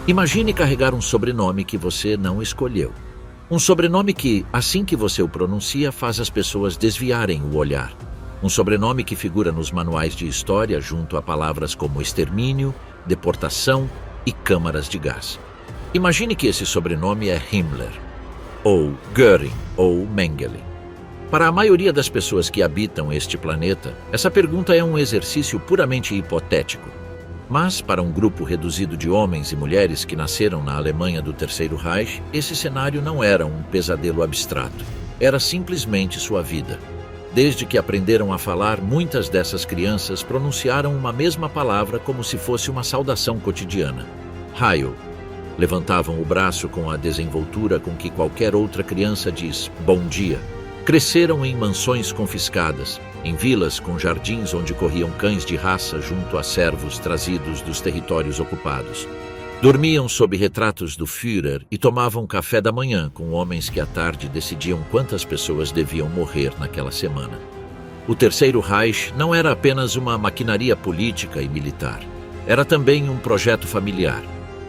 Imagine carregar um sobrenome que você não escolheu. Um sobrenome que, assim que você o pronuncia, faz as pessoas desviarem o olhar. Um sobrenome que figura nos manuais de história junto a palavras como extermínio, deportação e câmaras de gás. Imagine que esse sobrenome é Himmler, ou Göring, ou Mengele. Para a maioria das pessoas que habitam este planeta, essa pergunta é um exercício puramente hipotético. Mas, para um grupo reduzido de homens e mulheres que nasceram na Alemanha do Terceiro Reich, esse cenário não era um pesadelo abstrato. Era simplesmente sua vida. Desde que aprenderam a falar, muitas dessas crianças pronunciaram uma mesma palavra como se fosse uma saudação cotidiana. Heil. Levantavam o braço com a desenvoltura com que qualquer outra criança diz bom dia. Cresceram em mansões confiscadas, em vilas com jardins onde corriam cães de raça junto a servos trazidos dos territórios ocupados. Dormiam sob retratos do Führer e tomavam café da manhã com homens que à tarde decidiam quantas pessoas deviam morrer naquela semana. O Terceiro Reich não era apenas uma maquinaria política e militar. Era também um projeto familiar.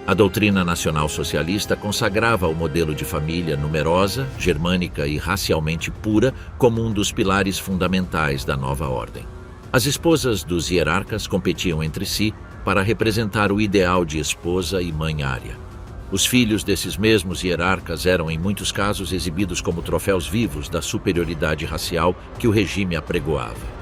A doutrina nacional-socialista consagrava o modelo de família numerosa, germânica e racialmente pura como um dos pilares fundamentais da nova ordem. As esposas dos hierarcas competiam entre si para representar o ideal de esposa e mãe ária. Os filhos desses mesmos hierarcas eram, em muitos casos, exibidos como troféus vivos da superioridade racial que o regime apregoava.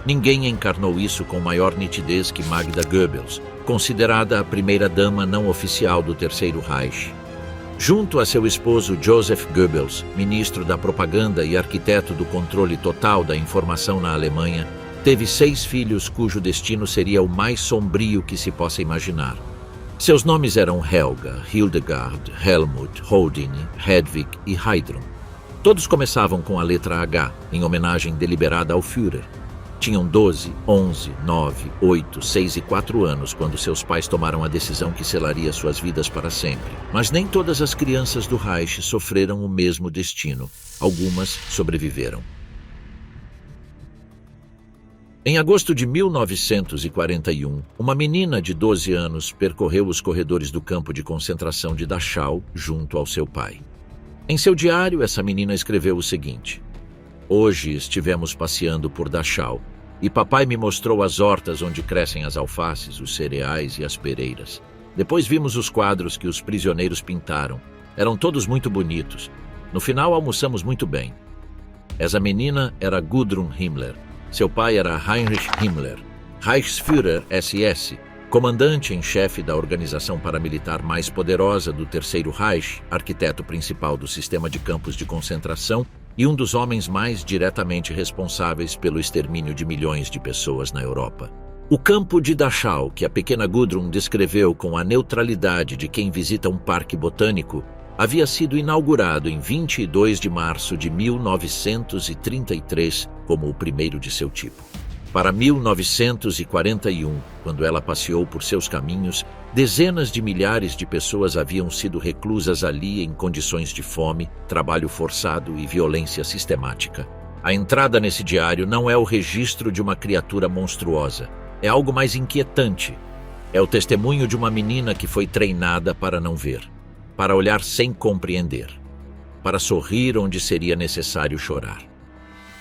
Ninguém encarnou isso com maior nitidez que Magda Goebbels, considerada a primeira-dama não oficial do Terceiro Reich. Junto a seu esposo Joseph Goebbels, ministro da propaganda e arquiteto do controle total da informação na Alemanha, teve 6 filhos cujo destino seria o mais sombrio que se possa imaginar. Seus nomes eram Helga, Hildegard, Helmut, Holding, Hedwig e Heidrun. Todos começavam com a letra H, em homenagem deliberada ao Führer. Tinham 12, 11, 9, 8, 6 e 4 anos quando seus pais tomaram a decisão que selaria suas vidas para sempre. Mas nem todas as crianças do Reich sofreram o mesmo destino. Algumas sobreviveram. Em agosto de 1941, uma menina de 12 anos percorreu os corredores do campo de concentração de Dachau junto ao seu pai. Em seu diário, essa menina escreveu o seguinte: "Hoje estivemos passeando por Dachau e papai me mostrou as hortas onde crescem as alfaces, os cereais e as pereiras. Depois vimos os quadros que os prisioneiros pintaram. Eram todos muito bonitos. No final almoçamos muito bem." Essa menina era Gudrun Himmler. Seu pai era Heinrich Himmler, Reichsführer SS, comandante em chefe da organização paramilitar mais poderosa do Terceiro Reich, arquiteto principal do sistema de campos de concentração e um dos homens mais diretamente responsáveis pelo extermínio de milhões de pessoas na Europa. O campo de Dachau, que a pequena Gudrun descreveu com a neutralidade de quem visita um parque botânico, havia sido inaugurado em 22 de março de 1933 como o primeiro de seu tipo. Para 1941, quando ela passeou por seus caminhos, dezenas de milhares de pessoas haviam sido reclusas ali em condições de fome, trabalho forçado e violência sistemática. A entrada nesse diário não é o registro de uma criatura monstruosa, é algo mais inquietante. É o testemunho de uma menina que foi treinada para não ver, para olhar sem compreender, para sorrir onde seria necessário chorar.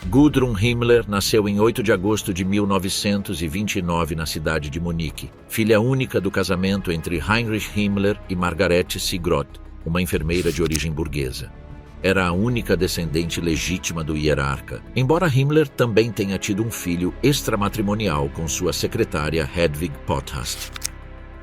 Gudrun Himmler nasceu em 8 de agosto de 1929 na cidade de Munique, filha única do casamento entre Heinrich Himmler e Margarete Sigroth, uma enfermeira de origem burguesa. Era a única descendente legítima do hierarca, embora Himmler também tenha tido um filho extramatrimonial com sua secretária Hedwig Potthast.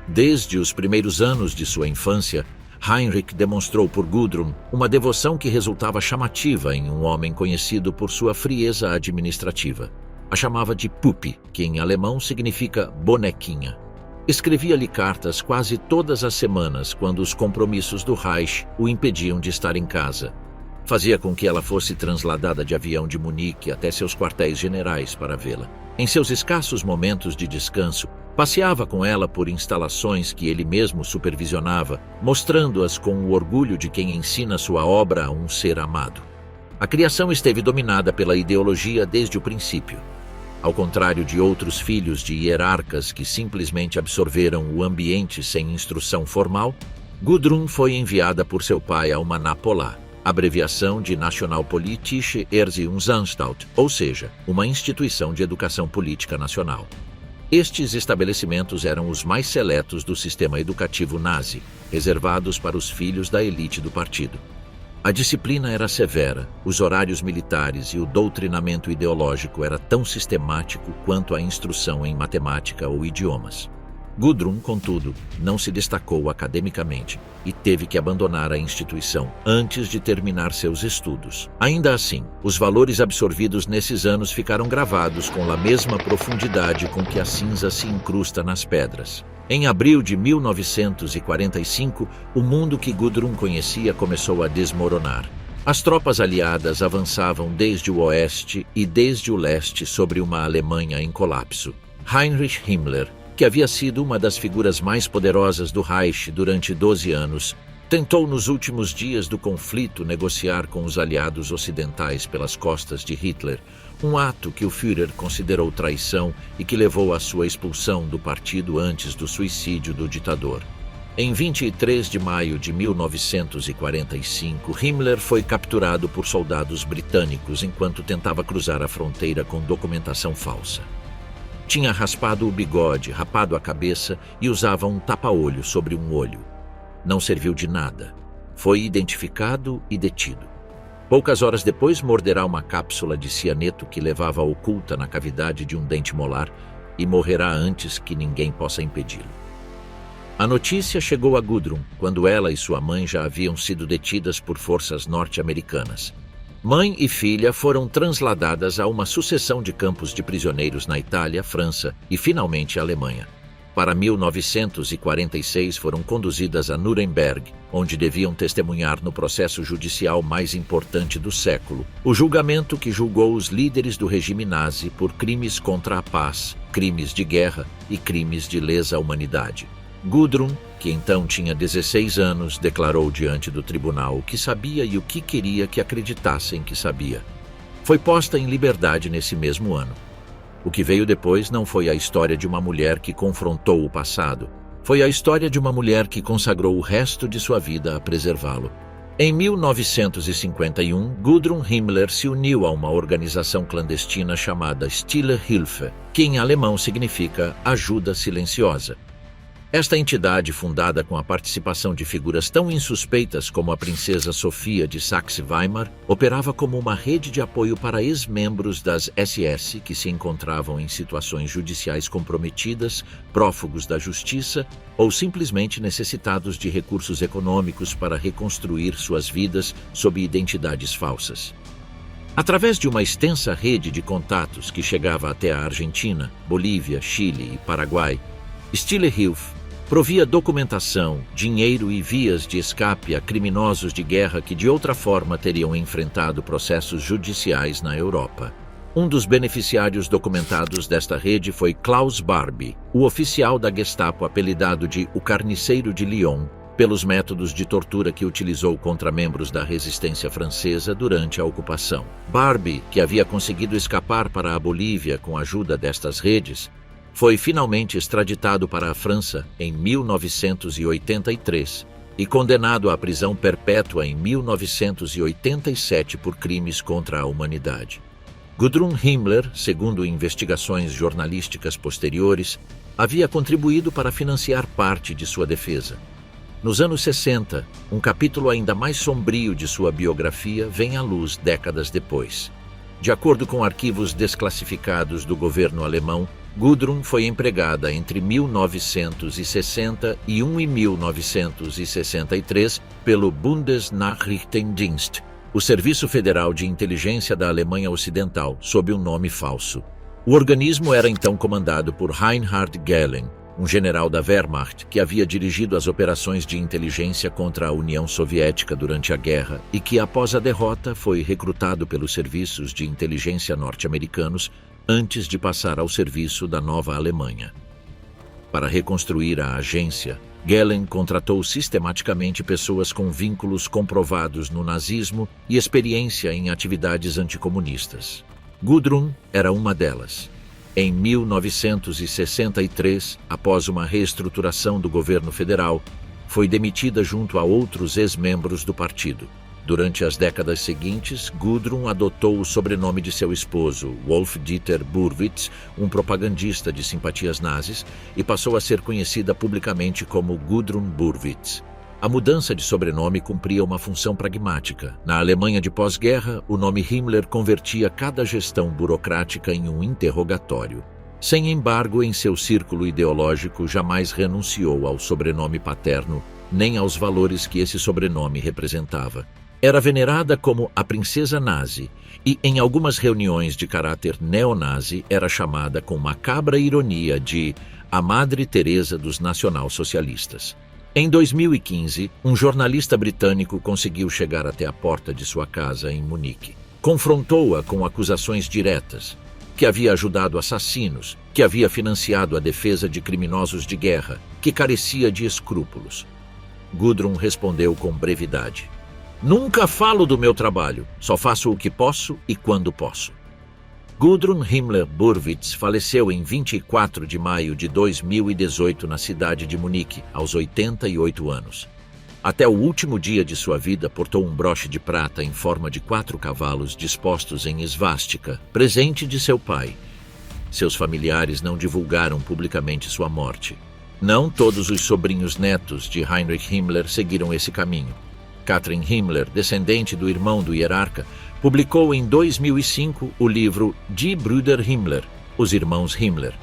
Desde os primeiros anos de sua infância, Heinrich demonstrou por Gudrun uma devoção que resultava chamativa em um homem conhecido por sua frieza administrativa. A chamava de Puppe, que em alemão significa bonequinha. Escrevia-lhe cartas quase todas as semanas quando os compromissos do Reich o impediam de estar em casa. Fazia com que ela fosse transladada de avião de Munique até seus quartéis generais para vê-la. Em seus escassos momentos de descanso, passeava com ela por instalações que ele mesmo supervisionava, mostrando-as com o orgulho de quem ensina sua obra a um ser amado. A criação esteve dominada pela ideologia desde o princípio. Ao contrário de outros filhos de hierarcas que simplesmente absorveram o ambiente sem instrução formal, Gudrun foi enviada por seu pai a uma NAPOLA, abreviação de Nationalpolitische Erziehungsanstalt, ou seja, uma instituição de educação política nacional. Estes estabelecimentos eram os mais seletos do sistema educativo nazi, reservados para os filhos da elite do partido. A disciplina era severa, os horários militares e o doutrinamento ideológico era tão sistemático quanto a instrução em matemática ou idiomas. Gudrun, contudo, não se destacou academicamente e teve que abandonar a instituição antes de terminar seus estudos. Ainda assim, os valores absorvidos nesses anos ficaram gravados com a mesma profundidade com que a cinza se incrusta nas pedras. Em abril de 1945, o mundo que Gudrun conhecia começou a desmoronar. As tropas aliadas avançavam desde o oeste e desde o leste sobre uma Alemanha em colapso. Heinrich Himmler, que havia sido uma das figuras mais poderosas do Reich durante 12 anos, tentou nos últimos dias do conflito negociar com os aliados ocidentais pelas costas de Hitler, um ato que o Führer considerou traição e que levou à sua expulsão do partido antes do suicídio do ditador. Em 23 de maio de 1945, Himmler foi capturado por soldados britânicos enquanto tentava cruzar a fronteira com documentação falsa. Tinha raspado o bigode, rapado a cabeça e usava um tapa-olho sobre um olho. Não serviu de nada. Foi identificado e detido. Poucas horas depois, morderá uma cápsula de cianeto que levava oculta na cavidade de um dente molar e morrerá antes que ninguém possa impedi-lo. A notícia chegou a Gudrun quando ela e sua mãe já haviam sido detidas por forças norte-americanas. Mãe e filha foram transladadas a uma sucessão de campos de prisioneiros na Itália, França e, finalmente, Alemanha. Para 1946 foram conduzidas a Nuremberg, onde deviam testemunhar no processo judicial mais importante do século, o julgamento que julgou os líderes do regime nazi por crimes contra a paz, crimes de guerra e crimes de lesa humanidade. Gudrun, que então tinha 16 anos, declarou diante do tribunal o que sabia e o que queria que acreditassem que sabia. Foi posta em liberdade nesse mesmo ano. O que veio depois não foi a história de uma mulher que confrontou o passado, foi a história de uma mulher que consagrou o resto de sua vida a preservá-lo. Em 1951, Gudrun Himmler se uniu a uma organização clandestina chamada Stille Hilfe, que em alemão significa ajuda silenciosa. Esta entidade, fundada com a participação de figuras tão insuspeitas como a princesa Sofia de Saxe-Weimar, operava como uma rede de apoio para ex-membros das SS que se encontravam em situações judiciais comprometidas, prófugos da justiça ou simplesmente necessitados de recursos econômicos para reconstruir suas vidas sob identidades falsas. Através de uma extensa rede de contatos que chegava até a Argentina, Bolívia, Chile e Paraguai, Stille Hilfe provia documentação, dinheiro e vias de escape a criminosos de guerra que de outra forma teriam enfrentado processos judiciais na Europa. Um dos beneficiários documentados desta rede foi Klaus Barbie, o oficial da Gestapo apelidado de O Carniceiro de Lyon, pelos métodos de tortura que utilizou contra membros da resistência francesa durante a ocupação. Barbie, que havia conseguido escapar para a Bolívia com a ajuda destas redes, foi finalmente extraditado para a França em 1983 e condenado à prisão perpétua em 1987 por crimes contra a humanidade. Gudrun Himmler, segundo investigações jornalísticas posteriores, havia contribuído para financiar parte de sua defesa. Nos anos 60, um capítulo ainda mais sombrio de sua biografia vem à luz décadas depois. De acordo com arquivos desclassificados do governo alemão, Gudrun foi empregada entre 1961 e 1963 pelo Bundesnachrichtendienst, o Serviço Federal de Inteligência da Alemanha Ocidental, sob um nome falso. O organismo era então comandado por Reinhard Gehlen, um general da Wehrmacht que havia dirigido as operações de inteligência contra a União Soviética durante a guerra e que, após a derrota, foi recrutado pelos serviços de inteligência norte-americanos antes de passar ao serviço da nova Alemanha. Para reconstruir a agência, Gehlen contratou sistematicamente pessoas com vínculos comprovados no nazismo e experiência em atividades anticomunistas. Gudrun era uma delas. Em 1963, após uma reestruturação do governo federal, foi demitida junto a outros ex-membros do partido. Durante as décadas seguintes, Gudrun adotou o sobrenome de seu esposo, Wolf-Dieter Burwitz, um propagandista de simpatias nazis, e passou a ser conhecida publicamente como Gudrun Burwitz. A mudança de sobrenome cumpria uma função pragmática. Na Alemanha de pós-guerra, o nome Himmler convertia cada gestão burocrática em um interrogatório. Sem embargo, em seu círculo ideológico, jamais renunciou ao sobrenome paterno, nem aos valores que esse sobrenome representava. Era venerada como a princesa nazi e, em algumas reuniões de caráter neonazi, era chamada com macabra ironia de a Madre Teresa dos nacionalsocialistas. Em 2015, um jornalista britânico conseguiu chegar até a porta de sua casa em Munique. Confrontou-a com acusações diretas, que havia ajudado assassinos, que havia financiado a defesa de criminosos de guerra, que carecia de escrúpulos. Gudrun respondeu com brevidade: "Nunca falo do meu trabalho, só faço o que posso e quando posso." Gudrun Himmler Burwitz faleceu em 24 de maio de 2018 na cidade de Munique, aos 88 anos. Até o último dia de sua vida portou um broche de prata em forma de 4 cavalos dispostos em esvástica, presente de seu pai. Seus familiares não divulgaram publicamente sua morte. Não todos os sobrinhos netos de Heinrich Himmler seguiram esse caminho. Katrin Himmler, descendente do irmão do hierarca, publicou em 2005 o livro Die Brüder Himmler, Os Irmãos Himmler,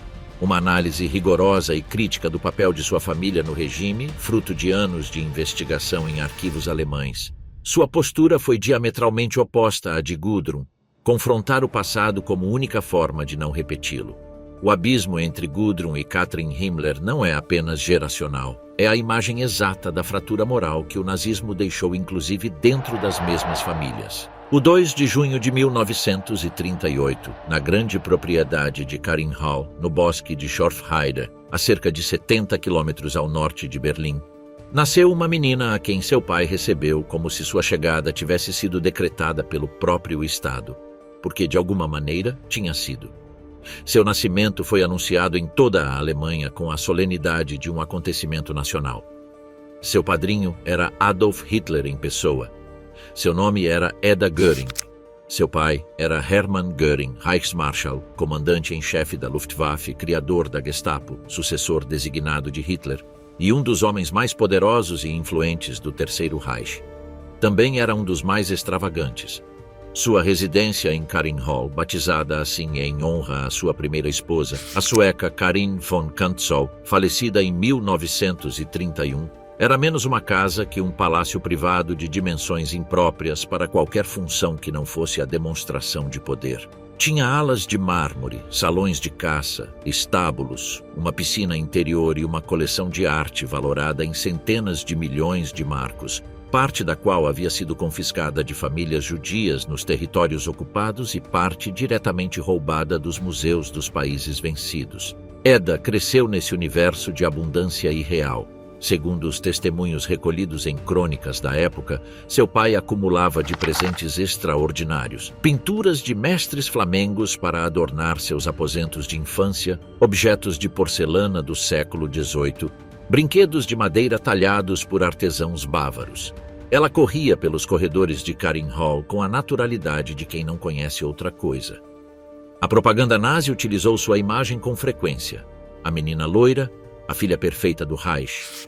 uma análise rigorosa e crítica do papel de sua família no regime, fruto de anos de investigação em arquivos alemães. Sua postura foi diametralmente oposta à de Gudrun, confrontar o passado como única forma de não repeti-lo. O abismo entre Gudrun e Katrin Himmler não é apenas geracional, é a imagem exata da fratura moral que o nazismo deixou inclusive dentro das mesmas famílias. O 2 de junho de 1938, na grande propriedade de Karin Hall, no bosque de Schorfheide, a cerca de 70 quilômetros ao norte de Berlim, nasceu uma menina a quem seu pai recebeu como se sua chegada tivesse sido decretada pelo próprio Estado, porque de alguma maneira tinha sido. Seu nascimento foi anunciado em toda a Alemanha com a solenidade de um acontecimento nacional. Seu padrinho era Adolf Hitler em pessoa. Seu nome era Edda Göring. Seu pai era Hermann Göring, Reichsmarschall, comandante em chefe da Luftwaffe, criador da Gestapo, sucessor designado de Hitler, e um dos homens mais poderosos e influentes do Terceiro Reich. Também era um dos mais extravagantes. Sua residência em Karin Hall, batizada assim em honra à sua primeira esposa, a sueca Karin von Kantzow, falecida em 1931, era menos uma casa que um palácio privado de dimensões impróprias para qualquer função que não fosse a demonstração de poder. Tinha alas de mármore, salões de caça, estábulos, uma piscina interior e uma coleção de arte valorada em centenas de milhões de marcos, parte da qual havia sido confiscada de famílias judias nos territórios ocupados e parte diretamente roubada dos museus dos países vencidos. Edda cresceu nesse universo de abundância irreal. Segundo os testemunhos recolhidos em crônicas da época, seu pai acumulava de presentes extraordinários: pinturas de mestres flamengos para adornar seus aposentos de infância, objetos de porcelana do século XVIII, brinquedos de madeira talhados por artesãos bávaros. Ela corria pelos corredores de Karin Hall com a naturalidade de quem não conhece outra coisa. A propaganda nazi utilizou sua imagem com frequência. A menina loira, a filha perfeita do Reich.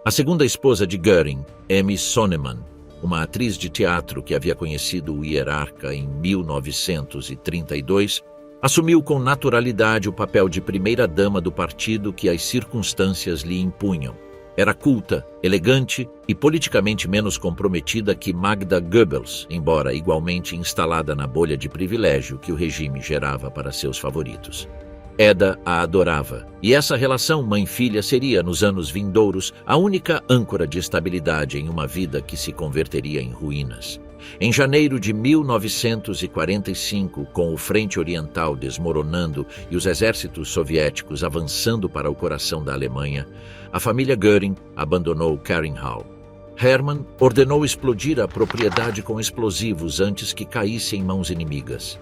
A segunda esposa de Göring, Emmy Sonnemann, uma atriz de teatro que havia conhecido o hierarca em 1932, assumiu com naturalidade o papel de primeira-dama do partido que as circunstâncias lhe impunham. Era culta, elegante e politicamente menos comprometida que Magda Goebbels, embora igualmente instalada na bolha de privilégio que o regime gerava para seus favoritos. Edda a adorava, e essa relação mãe-filha seria, nos anos vindouros, a única âncora de estabilidade em uma vida que se converteria em ruínas. Em janeiro de 1945, com o Frente Oriental desmoronando e os exércitos soviéticos avançando para o coração da Alemanha, a família Göring abandonou Karin Hall. Hermann ordenou explodir a propriedade com explosivos antes que caísse em mãos inimigas.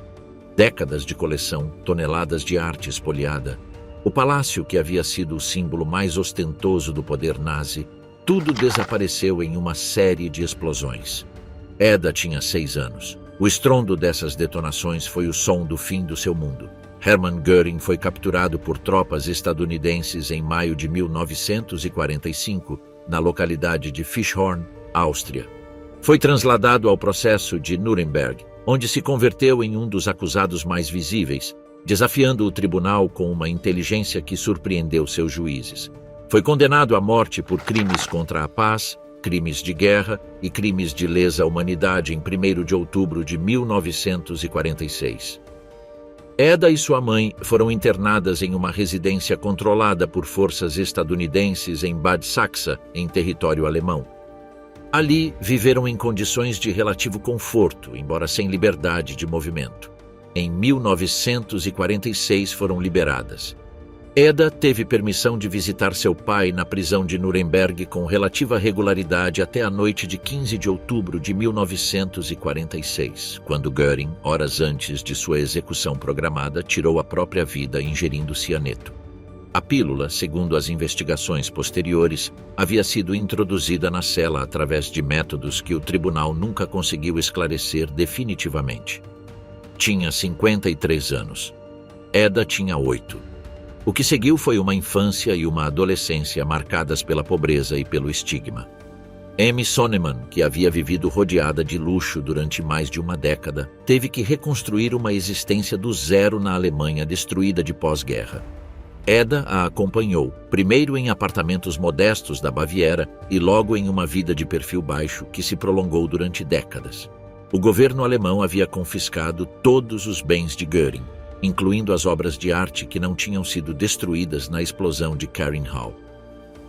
décadas de coleção, toneladas de arte espolhada, o palácio que havia sido o símbolo mais ostentoso do poder nazi, tudo desapareceu em uma série de explosões. Eda tinha 6 anos. O estrondo dessas detonações foi o som do fim do seu mundo. Hermann Göring foi capturado por tropas estadunidenses em maio de 1945, na localidade de Fischhorn, Áustria. Foi trasladado ao processo de Nuremberg, onde se converteu em um dos acusados mais visíveis, desafiando o tribunal com uma inteligência que surpreendeu seus juízes. Foi condenado à morte por crimes contra a paz, crimes de guerra e crimes de lesa humanidade em 1º de outubro de 1946. Eda e sua mãe foram internadas em uma residência controlada por forças estadunidenses em Bad Sachsa, em território alemão. Ali, viveram em condições de relativo conforto, embora sem liberdade de movimento. Em 1946 foram liberadas. Eda teve permissão de visitar seu pai na prisão de Nuremberg com relativa regularidade até a noite de 15 de outubro de 1946, quando Göring, horas antes de sua execução programada, tirou a própria vida ingerindo cianeto. A pílula, segundo as investigações posteriores, havia sido introduzida na cela através de métodos que o tribunal nunca conseguiu esclarecer definitivamente. Tinha 53 anos. Eda tinha 8. O que seguiu foi uma infância e uma adolescência marcadas pela pobreza e pelo estigma. Amy Sonnemann, que havia vivido rodeada de luxo durante mais de uma década, teve que reconstruir uma existência do zero na Alemanha destruída de pós-guerra. Eda a acompanhou, primeiro em apartamentos modestos da Baviera e logo em uma vida de perfil baixo que se prolongou durante décadas. O governo alemão havia confiscado todos os bens de Göring, incluindo as obras de arte que não tinham sido destruídas na explosão de Marienhall.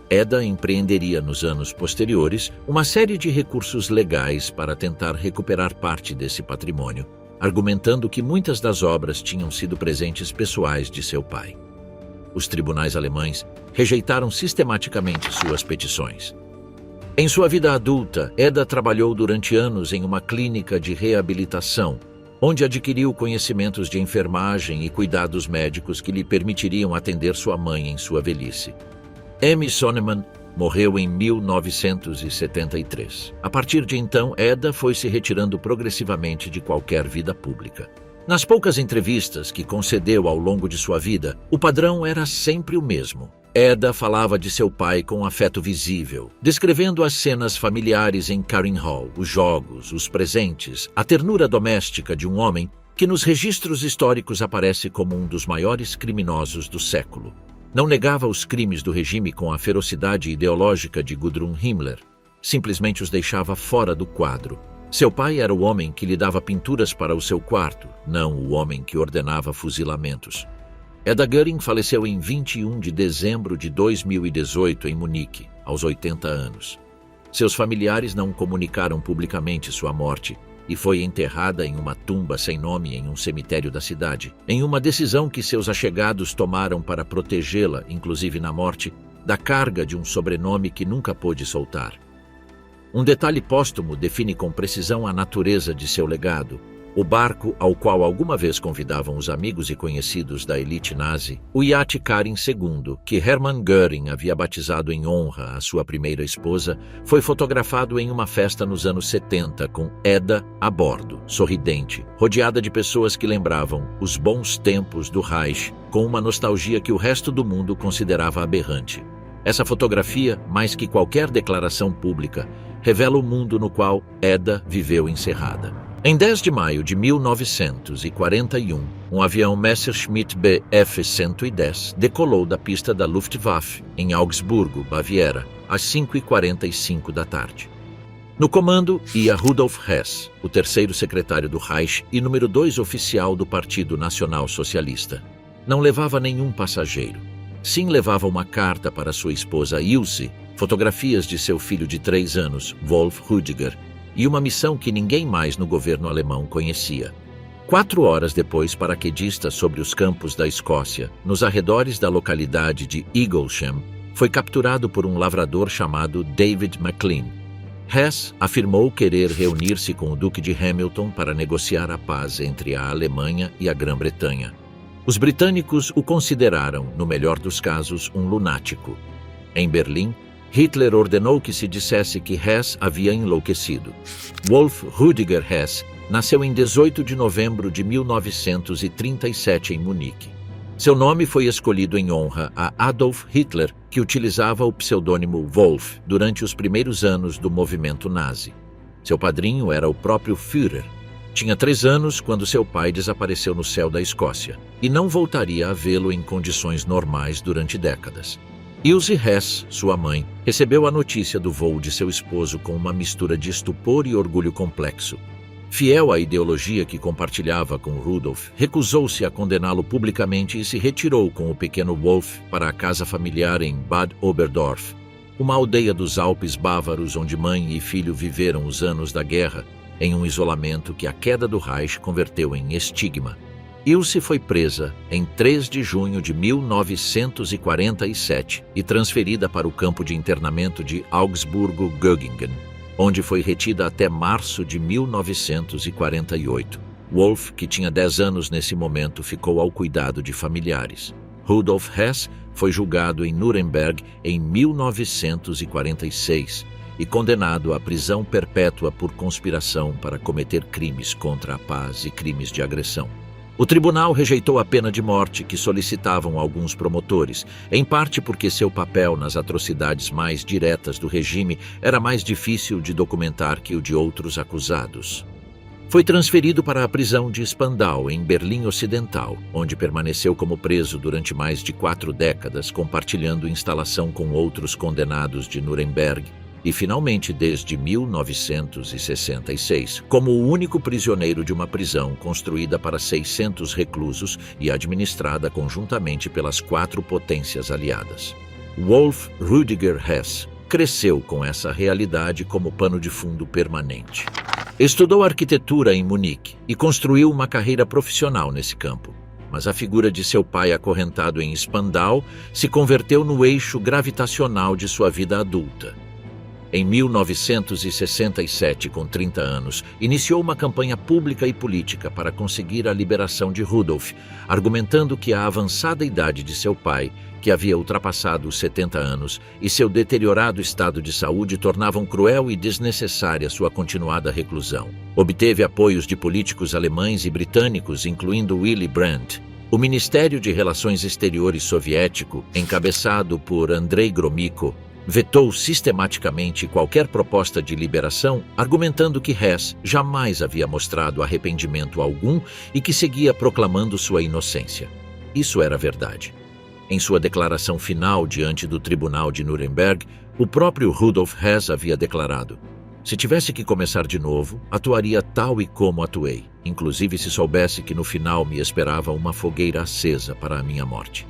Eda empreenderia nos anos posteriores uma série de recursos legais para tentar recuperar parte desse patrimônio, argumentando que muitas das obras tinham sido presentes pessoais de seu pai. Os tribunais alemães rejeitaram sistematicamente suas petições. Em sua vida adulta, Eda trabalhou durante anos em uma clínica de reabilitação, onde adquiriu conhecimentos de enfermagem e cuidados médicos que lhe permitiriam atender sua mãe em sua velhice. Amy Sonnemann morreu em 1973. A partir de então, Eda foi se retirando progressivamente de qualquer vida pública. Nas poucas entrevistas que concedeu ao longo de sua vida, o padrão era sempre o mesmo. Eda falava de seu pai com afeto visível, descrevendo as cenas familiares em Marienhall, os jogos, os presentes, a ternura doméstica de um homem que nos registros históricos aparece como um dos maiores criminosos do século. Não negava os crimes do regime com a ferocidade ideológica de Gudrun Himmler, simplesmente os deixava fora do quadro. Seu pai era o homem que lhe dava pinturas para o seu quarto, não o homem que ordenava fuzilamentos. Eda Göring faleceu em 21 de dezembro de 2018 em Munique, aos 80 anos. Seus familiares não comunicaram publicamente sua morte e foi enterrada em uma tumba sem nome em um cemitério da cidade, em uma decisão que seus achegados tomaram para protegê-la, inclusive na morte, da carga de um sobrenome que nunca pôde soltar. Um detalhe póstumo define com precisão a natureza de seu legado. O barco ao qual alguma vez convidavam os amigos e conhecidos da elite nazi, o iate Karin II, que Hermann Göring havia batizado em honra à sua primeira esposa, foi fotografado em uma festa nos anos 70 com Eda a bordo, sorridente, rodeada de pessoas que lembravam os bons tempos do Reich, com uma nostalgia que o resto do mundo considerava aberrante. Essa fotografia, mais que qualquer declaração pública, revela o mundo no qual Eda viveu encerrada. Em 10 de maio de 1941, um avião Messerschmitt Bf-110 decolou da pista da Luftwaffe, em Augsburgo, Baviera, às 5h45 da tarde. No comando ia Rudolf Hess, o terceiro secretário do Reich e número 2 oficial do Partido Nacional Socialista. Não levava nenhum passageiro. Sim, levava uma carta para sua esposa Ilse, fotografias de seu filho de 3 anos, Wolf Rüdiger, e uma missão que ninguém mais no governo alemão conhecia. 4 horas depois, paraquedista sobre os campos da Escócia, nos arredores da localidade de Eaglesham, foi capturado por um lavrador chamado David McLean. Hess afirmou querer reunir-se com o Duque de Hamilton para negociar a paz entre a Alemanha e a Grã-Bretanha. Os britânicos o consideraram, no melhor dos casos, um lunático. Em Berlim, Hitler ordenou que se dissesse que Hess havia enlouquecido. Wolf Rüdiger Hess nasceu em 18 de novembro de 1937 em Munique. Seu nome foi escolhido em honra a Adolf Hitler, que utilizava o pseudônimo Wolf durante os primeiros anos do movimento nazi. Seu padrinho era o próprio Führer. Tinha 3 anos quando seu pai desapareceu no céu da Escócia e não voltaria a vê-lo em condições normais durante décadas. Ilse Hess, sua mãe, recebeu a notícia do voo de seu esposo com uma mistura de estupor e orgulho complexo. Fiel à ideologia que compartilhava com Rudolf, recusou-se a condená-lo publicamente e se retirou com o pequeno Wolf para a casa familiar em Bad Oberdorf, uma aldeia dos Alpes bávaros onde mãe e filho viveram os anos da guerra, em um isolamento que a queda do Reich converteu em estigma. Ilse foi presa em 3 de junho de 1947 e transferida para o campo de internamento de Augsburgo-Göggingen, onde foi retida até março de 1948. Wolf, que tinha 10 anos nesse momento, ficou ao cuidado de familiares. Rudolf Hess foi julgado em Nuremberg em 1946 e condenado à prisão perpétua por conspiração para cometer crimes contra a paz e crimes de agressão. O tribunal rejeitou a pena de morte que solicitavam alguns promotores, em parte porque seu papel nas atrocidades mais diretas do regime era mais difícil de documentar que o de outros acusados. Foi transferido para a prisão de Spandau, em Berlim Ocidental, onde permaneceu como preso durante mais de 4 décadas, compartilhando instalação com outros condenados de Nuremberg, e finalmente, desde 1966, como o único prisioneiro de uma prisão construída para 600 reclusos e administrada conjuntamente pelas 4 potências aliadas. Wolf Rüdiger Hess cresceu com essa realidade como pano de fundo permanente. Estudou arquitetura em Munique e construiu uma carreira profissional nesse campo, mas a figura de seu pai acorrentado em Spandau se converteu no eixo gravitacional de sua vida adulta. Em 1967, com 30 anos, iniciou uma campanha pública e política para conseguir a liberação de Rudolf, argumentando que a avançada idade de seu pai, que havia ultrapassado os 70 anos, e seu deteriorado estado de saúde tornavam cruel e desnecessária sua continuada reclusão. Obteve apoios de políticos alemães e britânicos, incluindo Willy Brandt. O Ministério de Relações Exteriores soviético, encabeçado por Andrei Gromyko, vetou sistematicamente qualquer proposta de liberação, argumentando que Hess jamais havia mostrado arrependimento algum e que seguia proclamando sua inocência. Isso era verdade. Em sua declaração final diante do Tribunal de Nuremberg, o próprio Rudolf Hess havia declarado: "Se tivesse que começar de novo, atuaria tal e como atuei, inclusive se soubesse que no final me esperava uma fogueira acesa para a minha morte."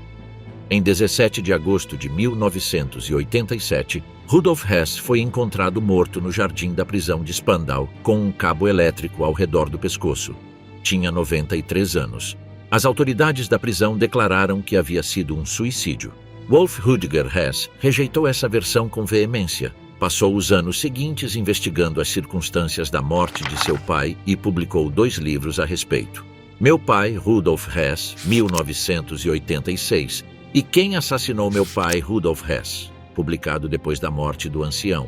Em 17 de agosto de 1987, Rudolf Hess foi encontrado morto no jardim da prisão de Spandau, com um cabo elétrico ao redor do pescoço. Tinha 93 anos. As autoridades da prisão declararam que havia sido um suicídio. Wolf Rüdiger Hess rejeitou essa versão com veemência. Passou os anos seguintes investigando as circunstâncias da morte de seu pai e publicou 2 livros a respeito. Meu pai, Rudolf Hess, 1986, e Quem Assassinou Meu Pai, Rudolf Hess, publicado depois da morte do ancião.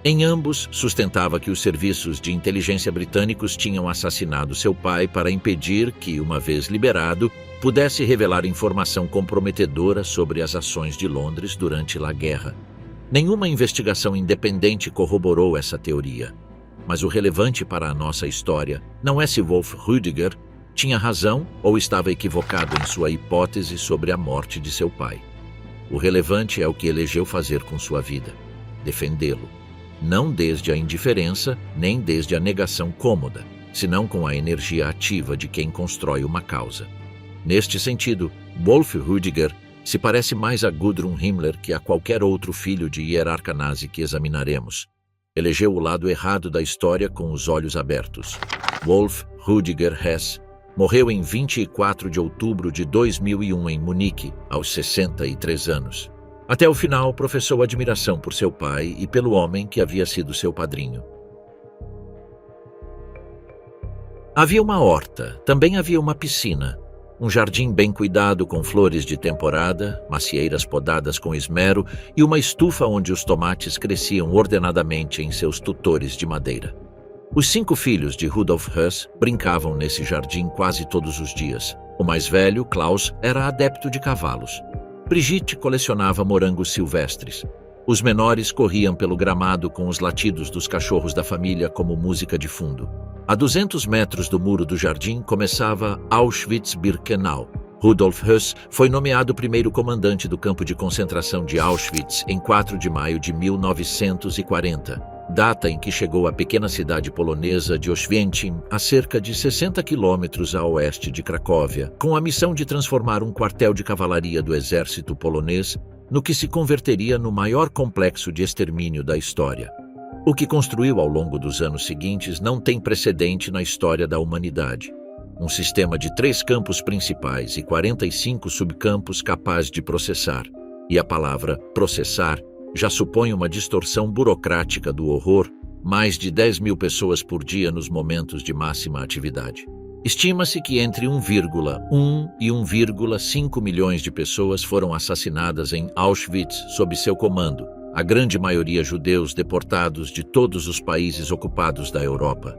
Em ambos, sustentava que os serviços de inteligência britânicos tinham assassinado seu pai para impedir que, uma vez liberado, pudesse revelar informação comprometedora sobre as ações de Londres durante a guerra. Nenhuma investigação independente corroborou essa teoria. Mas o relevante para a nossa história não é se Wolf Rüdiger tinha razão ou estava equivocado em sua hipótese sobre a morte de seu pai. O relevante é o que elegeu fazer com sua vida: defendê-lo. Não desde a indiferença, nem desde a negação cômoda, senão com a energia ativa de quem constrói uma causa. Neste sentido, Wolf Rüdiger se parece mais a Gudrun Himmler que a qualquer outro filho de hierarca nazi que examinaremos. Elegeu o lado errado da história com os olhos abertos. Wolf Rüdiger Hess morreu em 24 de outubro de 2001 em Munique, aos 63 anos. Até o final, professou admiração por seu pai e pelo homem que havia sido seu padrinho. Havia uma horta, também havia uma piscina, um jardim bem cuidado com flores de temporada, macieiras podadas com esmero e uma estufa onde os tomates cresciam ordenadamente em seus tutores de madeira. Os 5 filhos de Rudolf Höss brincavam nesse jardim quase todos os dias. O mais velho, Klaus, era adepto de cavalos. Brigitte colecionava morangos silvestres. Os menores corriam pelo gramado com os latidos dos cachorros da família como música de fundo. A 200 metros do muro do jardim começava Auschwitz-Birkenau. Rudolf Höss foi nomeado primeiro comandante do campo de concentração de Auschwitz em 4 de maio de 1940, data em que chegou à pequena cidade polonesa de Oświęcim, a cerca de 60 quilômetros a oeste de Cracóvia, com a missão de transformar um quartel de cavalaria do exército polonês no que se converteria no maior complexo de extermínio da história. O que construiu ao longo dos anos seguintes não tem precedente na história da humanidade. Um sistema de 3 campos principais e 45 subcampos capaz de processar. E a palavra processar já supõe uma distorção burocrática do horror, mais de 10.000 pessoas por dia nos momentos de máxima atividade. Estima-se que entre 1,1 e 1,5 milhões de pessoas foram assassinadas em Auschwitz sob seu comando, a grande maioria judeus deportados de todos os países ocupados da Europa.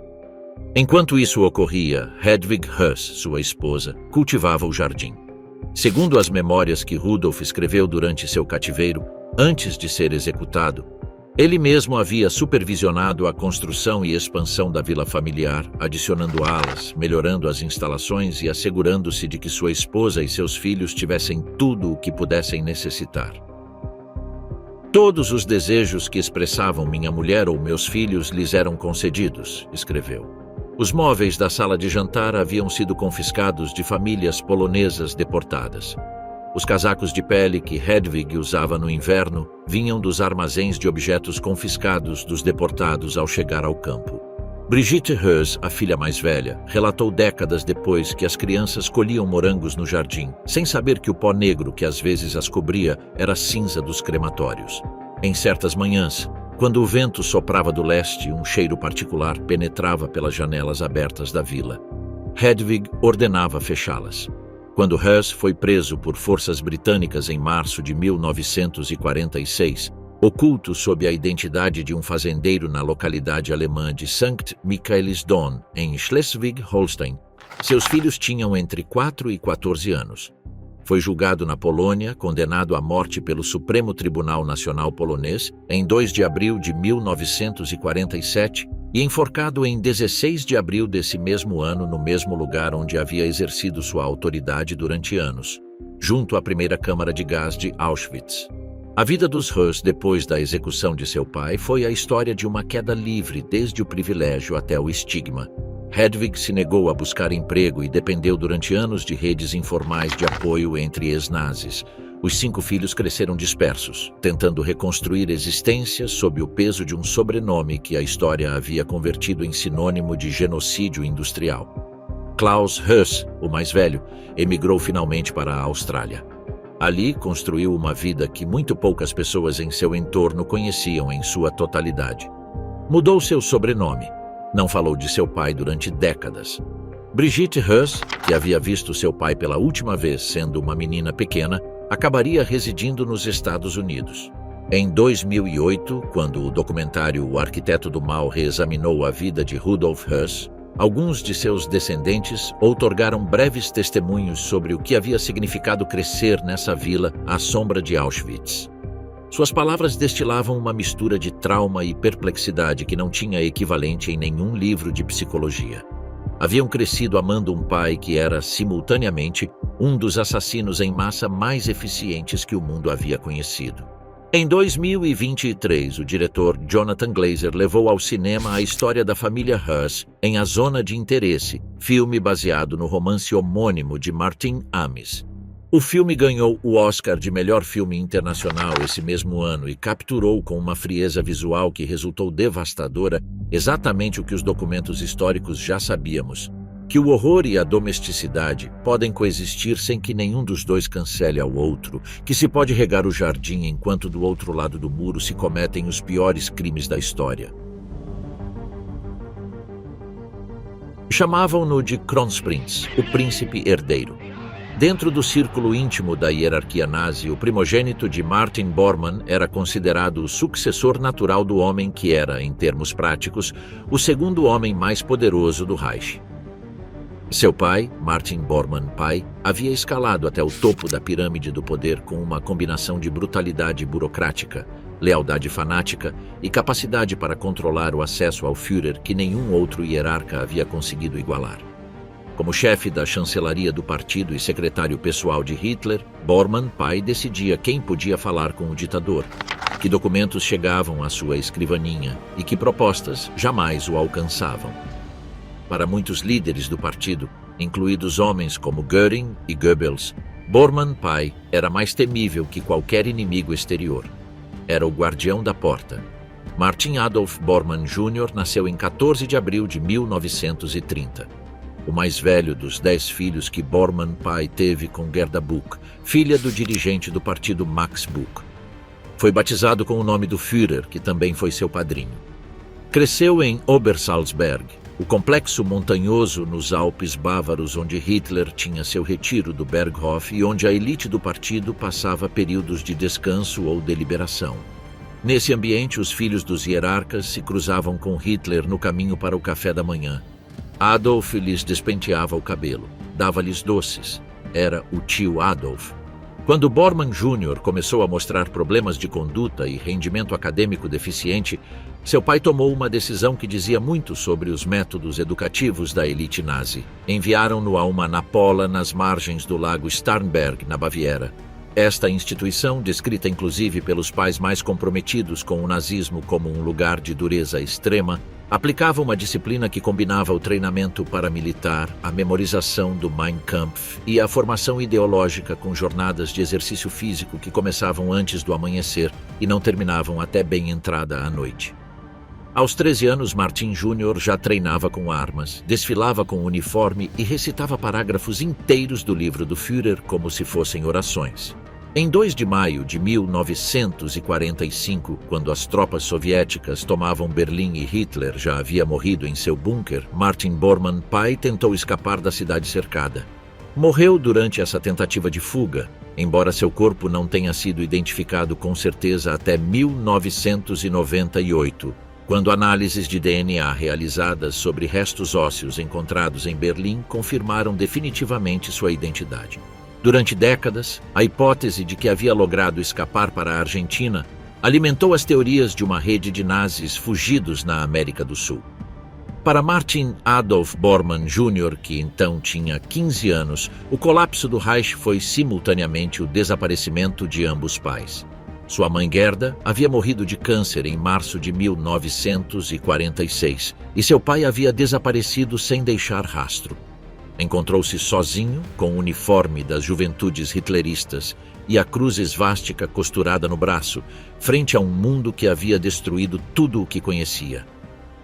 Enquanto isso ocorria, Hedwig Höss, sua esposa, cultivava o jardim. Segundo as memórias que Rudolf escreveu durante seu cativeiro, antes de ser executado, ele mesmo havia supervisionado a construção e expansão da vila familiar, adicionando alas, melhorando as instalações e assegurando-se de que sua esposa e seus filhos tivessem tudo o que pudessem necessitar. Todos os desejos que expressavam minha mulher ou meus filhos lhes eram concedidos, escreveu. Os móveis da sala de jantar haviam sido confiscados de famílias polonesas deportadas. Os casacos de pele que Hedwig usava no inverno vinham dos armazéns de objetos confiscados dos deportados ao chegar ao campo. Brigitte Höss, a filha mais velha, relatou décadas depois que as crianças colhiam morangos no jardim, sem saber que o pó negro que às vezes as cobria era cinza dos crematórios. Em certas manhãs, quando o vento soprava do leste, um cheiro particular penetrava pelas janelas abertas da vila. Hedwig ordenava fechá-las. Quando Höss foi preso por forças britânicas em março de 1946, oculto sob a identidade de um fazendeiro na localidade alemã de St. Michaelisdonn, em Schleswig-Holstein, seus filhos tinham entre 4 e 14 anos. Foi julgado na Polônia, condenado à morte pelo Supremo Tribunal Nacional Polonês em 2 de abril de 1947 e enforcado em 16 de abril desse mesmo ano no mesmo lugar onde havia exercido sua autoridade durante anos, junto à primeira câmara de gás de Auschwitz. A vida dos Höss depois da execução de seu pai foi a história de uma queda livre desde o privilégio até o estigma. Hedwig se negou a buscar emprego e dependeu durante anos de redes informais de apoio entre ex-nazis. Os 5 filhos cresceram dispersos, tentando reconstruir existências sob o peso de um sobrenome que a história havia convertido em sinônimo de genocídio industrial. Klaus Höss, o mais velho, emigrou finalmente para a Austrália. Ali construiu uma vida que muito poucas pessoas em seu entorno conheciam em sua totalidade. Mudou seu sobrenome. Não falou de seu pai durante décadas. Brigitte Höss, que havia visto seu pai pela última vez sendo uma menina pequena, acabaria residindo nos Estados Unidos. Em 2008, quando o documentário O Arquiteto do Mal reexaminou a vida de Rudolf Höss, alguns de seus descendentes outorgaram breves testemunhos sobre o que havia significado crescer nessa vila à sombra de Auschwitz. Suas palavras destilavam uma mistura de trauma e perplexidade que não tinha equivalente em nenhum livro de psicologia. Haviam crescido amando um pai que era, simultaneamente, um dos assassinos em massa mais eficientes que o mundo havia conhecido. Em 2023, o diretor Jonathan Glazer levou ao cinema a história da família Höss em A Zona de Interesse, filme baseado no romance homônimo de Martin Amis. O filme ganhou o Oscar de melhor filme internacional esse mesmo ano e capturou com uma frieza visual que resultou devastadora exatamente o que os documentos históricos já sabíamos. Que o horror e a domesticidade podem coexistir sem que nenhum dos dois cancele ao outro, que se pode regar o jardim enquanto do outro lado do muro se cometem os piores crimes da história. Chamavam-no de Kronprinz, o príncipe herdeiro. Dentro do círculo íntimo da hierarquia nazi, o primogênito de Martin Bormann era considerado o sucessor natural do homem que era, em termos práticos, o segundo homem mais poderoso do Reich. Seu pai, Martin Bormann pai, havia escalado até o topo da pirâmide do poder com uma combinação de brutalidade burocrática, lealdade fanática e capacidade para controlar o acesso ao Führer que nenhum outro hierarca havia conseguido igualar. Como chefe da chancelaria do partido e secretário pessoal de Hitler, Bormann pai decidia quem podia falar com o ditador, que documentos chegavam à sua escrivaninha e que propostas jamais o alcançavam. Para muitos líderes do partido, incluídos homens como Göring e Goebbels, Bormann pai era mais temível que qualquer inimigo exterior. Era o guardião da porta. Martin Adolf Bormann Jr. nasceu em 14 de abril de 1930. O mais velho dos 10 filhos que Bormann pai teve com Gerda Buck, filha do dirigente do partido Max Buck. Foi batizado com o nome do Führer, que também foi seu padrinho. Cresceu em Obersalzberg, o complexo montanhoso nos Alpes bávaros onde Hitler tinha seu retiro do Berghof e onde a elite do partido passava períodos de descanso ou deliberação. Nesse ambiente, os filhos dos hierarcas se cruzavam com Hitler no caminho para o café da manhã. Adolf lhes despenteava o cabelo, dava-lhes doces. Era o tio Adolf. Quando Bormann Jr. começou a mostrar problemas de conduta e rendimento acadêmico deficiente, seu pai tomou uma decisão que dizia muito sobre os métodos educativos da elite nazi. Enviaram-no a uma napola nas margens do lago Starnberg, na Baviera. Esta instituição, descrita inclusive pelos pais mais comprometidos com o nazismo como um lugar de dureza extrema, aplicava uma disciplina que combinava o treinamento paramilitar, a memorização do Mein Kampf e a formação ideológica com jornadas de exercício físico que começavam antes do amanhecer e não terminavam até bem entrada a noite. Aos 13 anos, Martin Jr. já treinava com armas, desfilava com uniforme e recitava parágrafos inteiros do livro do Führer como se fossem orações. Em 2 de maio de 1945, quando as tropas soviéticas tomavam Berlim e Hitler já havia morrido em seu bunker, Martin Bormann pai tentou escapar da cidade cercada. Morreu durante essa tentativa de fuga, embora seu corpo não tenha sido identificado com certeza até 1998, quando análises de DNA realizadas sobre restos ósseos encontrados em Berlim confirmaram definitivamente sua identidade. Durante décadas, a hipótese de que havia logrado escapar para a Argentina alimentou as teorias de uma rede de nazis fugidos na América do Sul. Para Martin Adolf Bormann Jr., que então tinha 15 anos, o colapso do Reich foi simultaneamente o desaparecimento de ambos pais. Sua mãe Gerda havia morrido de câncer em março de 1946 e seu pai havia desaparecido sem deixar rastro. Encontrou-se sozinho, com o uniforme das juventudes hitleristas e a cruz esvástica costurada no braço, frente a um mundo que havia destruído tudo o que conhecia.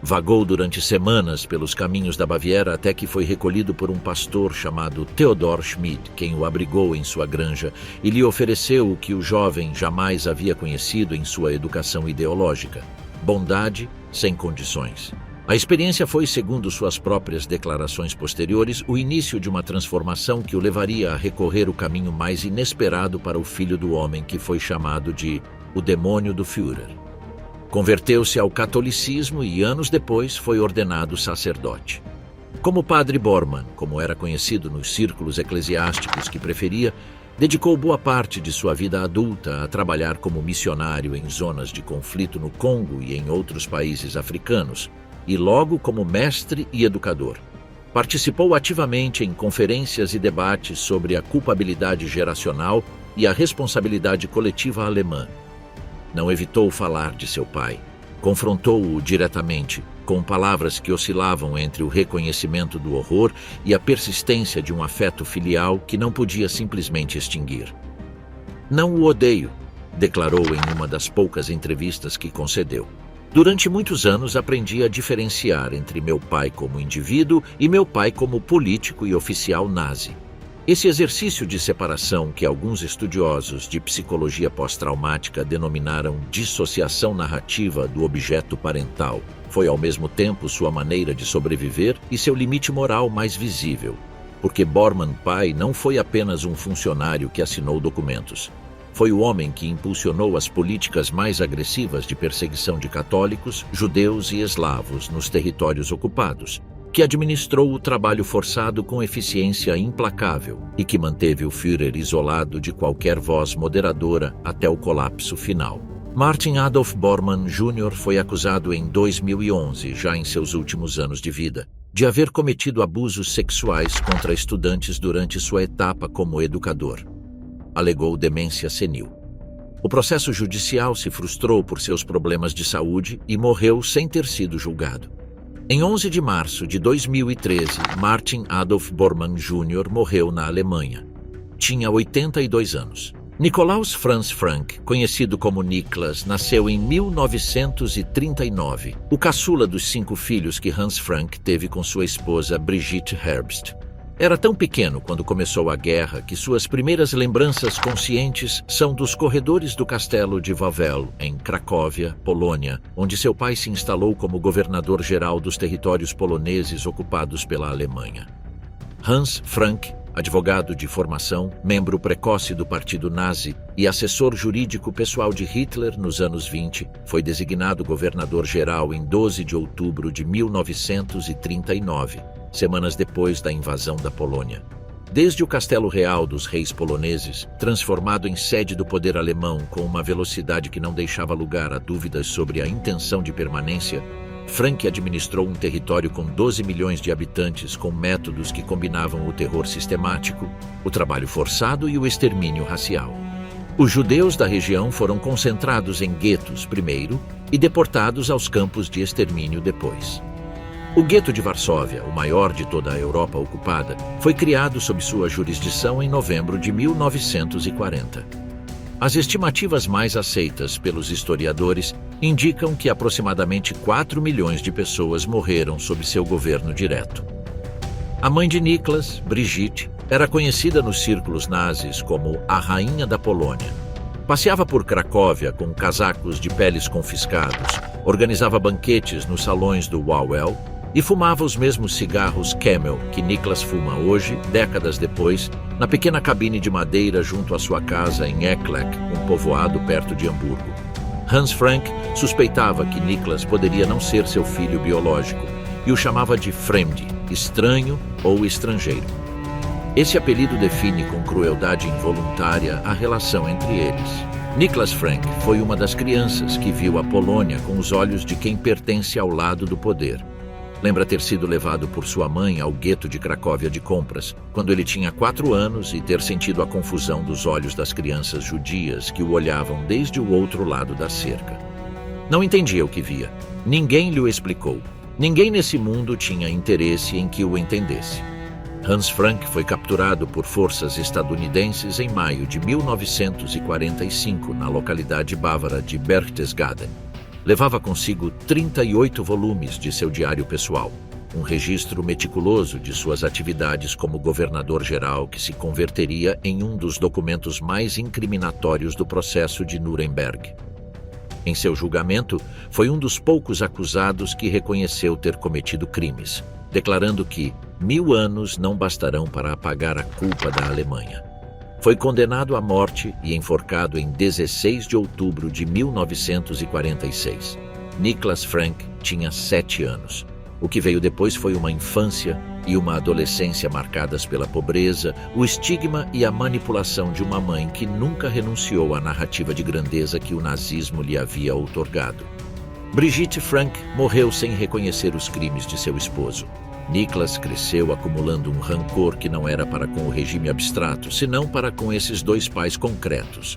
Vagou durante semanas pelos caminhos da Baviera até que foi recolhido por um pastor chamado Theodor Schmidt, quem o abrigou em sua granja e lhe ofereceu o que o jovem jamais havia conhecido em sua educação ideológica: bondade sem condições. A experiência foi, segundo suas próprias declarações posteriores, o início de uma transformação que o levaria a recorrer o caminho mais inesperado para o filho do homem que foi chamado de o demônio do Führer. Converteu-se ao catolicismo e, anos depois, foi ordenado sacerdote. Como padre Bormann, como era conhecido nos círculos eclesiásticos que preferia, dedicou boa parte de sua vida adulta a trabalhar como missionário em zonas de conflito no Congo e em outros países africanos, e logo como mestre e educador. Participou ativamente em conferências e debates sobre a culpabilidade geracional e a responsabilidade coletiva alemã. Não evitou falar de seu pai. Confrontou-o diretamente, com palavras que oscilavam entre o reconhecimento do horror e a persistência de um afeto filial que não podia simplesmente extinguir. "Não o odeio", declarou em uma das poucas entrevistas que concedeu. Durante muitos anos aprendi a diferenciar entre meu pai como indivíduo e meu pai como político e oficial nazi. Esse exercício de separação, que alguns estudiosos de psicologia pós-traumática denominaram dissociação narrativa do objeto parental, foi ao mesmo tempo sua maneira de sobreviver e seu limite moral mais visível. Porque Bormann pai não foi apenas um funcionário que assinou documentos. Foi o homem que impulsionou as políticas mais agressivas de perseguição de católicos, judeus e eslavos nos territórios ocupados, que administrou o trabalho forçado com eficiência implacável e que manteve o Führer isolado de qualquer voz moderadora até o colapso final. Martin Adolf Bormann Jr. foi acusado em 2011, já em seus últimos anos de vida, de haver cometido abusos sexuais contra estudantes durante sua etapa como educador. Alegou demência senil. O processo judicial se frustrou por seus problemas de saúde e morreu sem ter sido julgado. Em 11 de março de 2013, Martin Adolf Bormann Jr. morreu na Alemanha. Tinha 82 anos. Nikolaus Franz Frank, conhecido como Niklas, nasceu em 1939, o caçula dos 5 filhos que Hans Frank teve com sua esposa Brigitte Herbst. Era tão pequeno quando começou a guerra que suas primeiras lembranças conscientes são dos corredores do castelo de Wawel, em Cracóvia, Polônia, onde seu pai se instalou como governador-geral dos territórios poloneses ocupados pela Alemanha. Hans Frank, advogado de formação, membro precoce do Partido Nazi e assessor jurídico pessoal de Hitler nos anos 20, foi designado governador-geral em 12 de outubro de 1939, semanas depois da invasão da Polônia. Desde o Castelo Real dos Reis Poloneses, transformado em sede do poder alemão com uma velocidade que não deixava lugar a dúvidas sobre a intenção de permanência, Frank administrou um território com 12 milhões de habitantes com métodos que combinavam o terror sistemático, o trabalho forçado e o extermínio racial. Os judeus da região foram concentrados em guetos primeiro e deportados aos campos de extermínio depois. O gueto de Varsóvia, o maior de toda a Europa ocupada, foi criado sob sua jurisdição em novembro de 1940. As estimativas mais aceitas pelos historiadores indicam que aproximadamente 4 milhões de pessoas morreram sob seu governo direto. A mãe de Niklas, Brigitte, era conhecida nos círculos nazis como a Rainha da Polônia. Passeava por Cracóvia com casacos de peles confiscados, organizava banquetes nos salões do Wawel e fumava os mesmos cigarros Camel que Niklas fuma hoje, décadas depois, na pequena cabine de madeira junto à sua casa em Eckleck, um povoado perto de Hamburgo. Hans Frank suspeitava que Niklas poderia não ser seu filho biológico e o chamava de Fremde, estranho ou estrangeiro. Esse apelido define com crueldade involuntária a relação entre eles. Niklas Frank foi uma das crianças que viu a Polônia com os olhos de quem pertence ao lado do poder. Lembra ter sido levado por sua mãe ao gueto de Cracóvia de compras, quando ele tinha 4 anos, e ter sentido a confusão dos olhos das crianças judias que o olhavam desde o outro lado da cerca. Não entendia o que via. Ninguém lhe o explicou. Ninguém nesse mundo tinha interesse em que o entendesse. Hans Frank foi capturado por forças estadunidenses em maio de 1945, na localidade bávara de Berchtesgaden. Levava consigo 38 volumes de seu diário pessoal, um registro meticuloso de suas atividades como governador-geral que se converteria em um dos documentos mais incriminatórios do processo de Nuremberg. Em seu julgamento, foi um dos poucos acusados que reconheceu ter cometido crimes, declarando que 1000 anos não bastarão para apagar a culpa da Alemanha. Foi condenado à morte e enforcado em 16 de outubro de 1946. Niklas Frank tinha 7 anos. O que veio depois foi uma infância e uma adolescência marcadas pela pobreza, o estigma e a manipulação de uma mãe que nunca renunciou à narrativa de grandeza que o nazismo lhe havia outorgado. Brigitte Frank morreu sem reconhecer os crimes de seu esposo. Niklas cresceu acumulando um rancor que não era para com o regime abstrato, senão para com esses 2 pais concretos.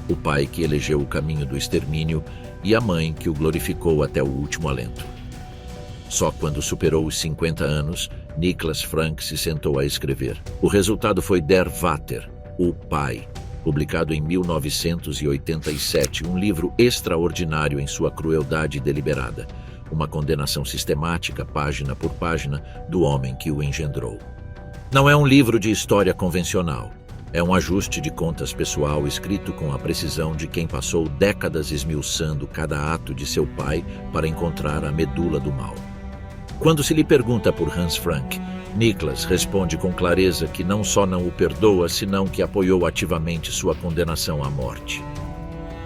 O pai que elegeu o caminho do extermínio e a mãe que o glorificou até o último alento. Só quando superou os 50 anos, Niklas Frank se sentou a escrever. O resultado foi Der Vater, o pai. publicado em 1987, um livro extraordinário em sua crueldade deliberada, uma condenação sistemática, página por página, do homem que o engendrou. Não é um livro de história convencional. É um ajuste de contas pessoal escrito com a precisão de quem passou décadas esmiuçando cada ato de seu pai para encontrar a medula do mal. Quando se lhe pergunta por Hans Frank, Niklas responde com clareza que não só não o perdoa, senão que apoiou ativamente sua condenação à morte.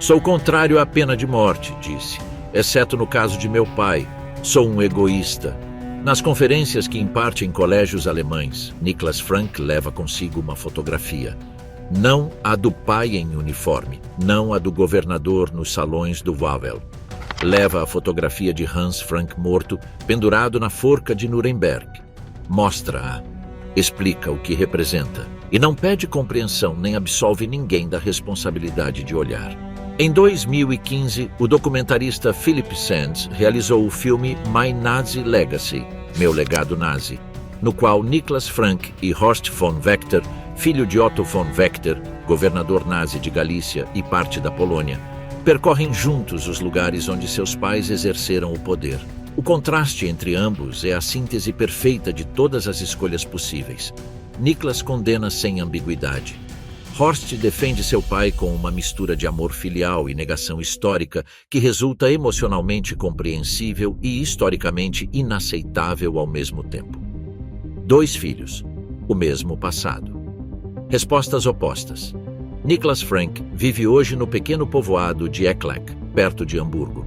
Sou contrário à pena de morte, disse, exceto no caso de meu pai. Sou um egoísta. Nas conferências que imparte em colégios alemães, Niklas Frank leva consigo uma fotografia. Não a do pai em uniforme, não a do governador nos salões do Wawel. Leva a fotografia de Hans Frank morto, pendurado na forca de Nuremberg. Mostra-a, explica o que representa e não pede compreensão nem absolve ninguém da responsabilidade de olhar. Em 2015, o documentarista Philip Sands realizou o filme My Nazi Legacy, Meu Legado Nazi, no qual Niklas Frank e Horst von Wechter, filho de Otto von Wechter, governador nazi de Galícia e parte da Polônia, percorrem juntos os lugares onde seus pais exerceram o poder. O contraste entre ambos é a síntese perfeita de todas as escolhas possíveis. Niklas condena sem ambiguidade. Horst defende seu pai com uma mistura de amor filial e negação histórica que resulta emocionalmente compreensível e historicamente inaceitável ao mesmo tempo. 2 filhos, o mesmo passado. Respostas opostas. Niklas Frank vive hoje no pequeno povoado de Ecklach, perto de Hamburgo.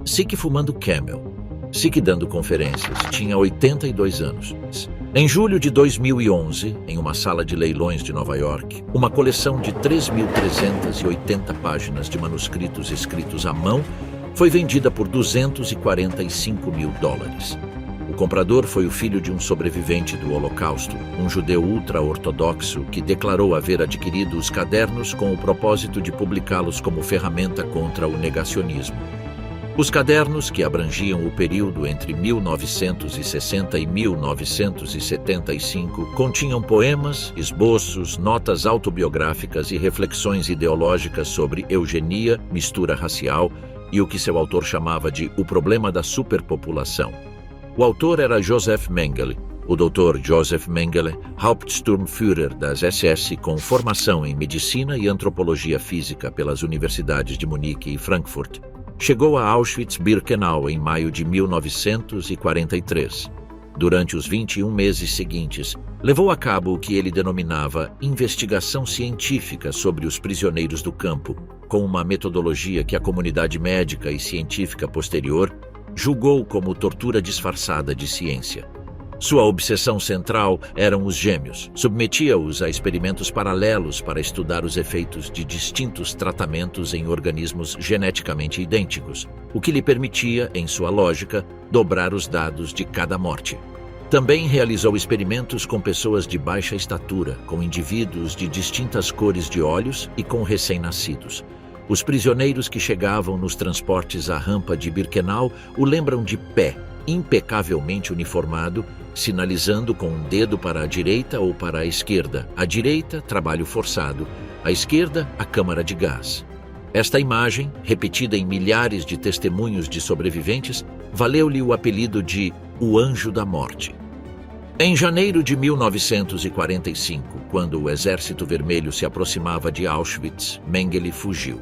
Sique fumando Camel. Sique dando conferências. Tinha 82 anos. Em julho de 2011, em uma sala de leilões de Nova York, uma coleção de 3.380 páginas de manuscritos escritos à mão foi vendida por $245 mil. O comprador foi o filho de um sobrevivente do Holocausto, um judeu ultra-ortodoxo que declarou haver adquirido os cadernos com o propósito de publicá-los como ferramenta contra o negacionismo. Os cadernos, que abrangiam o período entre 1960 e 1975, continham poemas, esboços, notas autobiográficas e reflexões ideológicas sobre eugenia, mistura racial e o que seu autor chamava de o problema da superpopulação. O autor era Josef Mengele, o Dr. Josef Mengele, Hauptsturmführer das SS com formação em medicina e antropologia física pelas universidades de Munique e Frankfurt. Chegou a Auschwitz-Birkenau em maio de 1943. Durante os 21 meses seguintes, levou a cabo o que ele denominava investigação científica sobre os prisioneiros do campo, com uma metodologia que a comunidade médica e científica posterior julgou como tortura disfarçada de ciência. Sua obsessão central eram os gêmeos. Submetia-os a experimentos paralelos para estudar os efeitos de distintos tratamentos em organismos geneticamente idênticos, o que lhe permitia, em sua lógica, dobrar os dados de cada morte. Também realizou experimentos com pessoas de baixa estatura, com indivíduos de distintas cores de olhos e com recém-nascidos. Os prisioneiros que chegavam nos transportes à rampa de Birkenau o lembram de pé, impecavelmente uniformado, sinalizando com um dedo para a direita ou para a esquerda. À direita, trabalho forçado. À esquerda, a câmara de gás. Esta imagem, repetida em milhares de testemunhos de sobreviventes, valeu-lhe o apelido de o Anjo da Morte. Em janeiro de 1945, quando o Exército Vermelho se aproximava de Auschwitz, Mengele fugiu.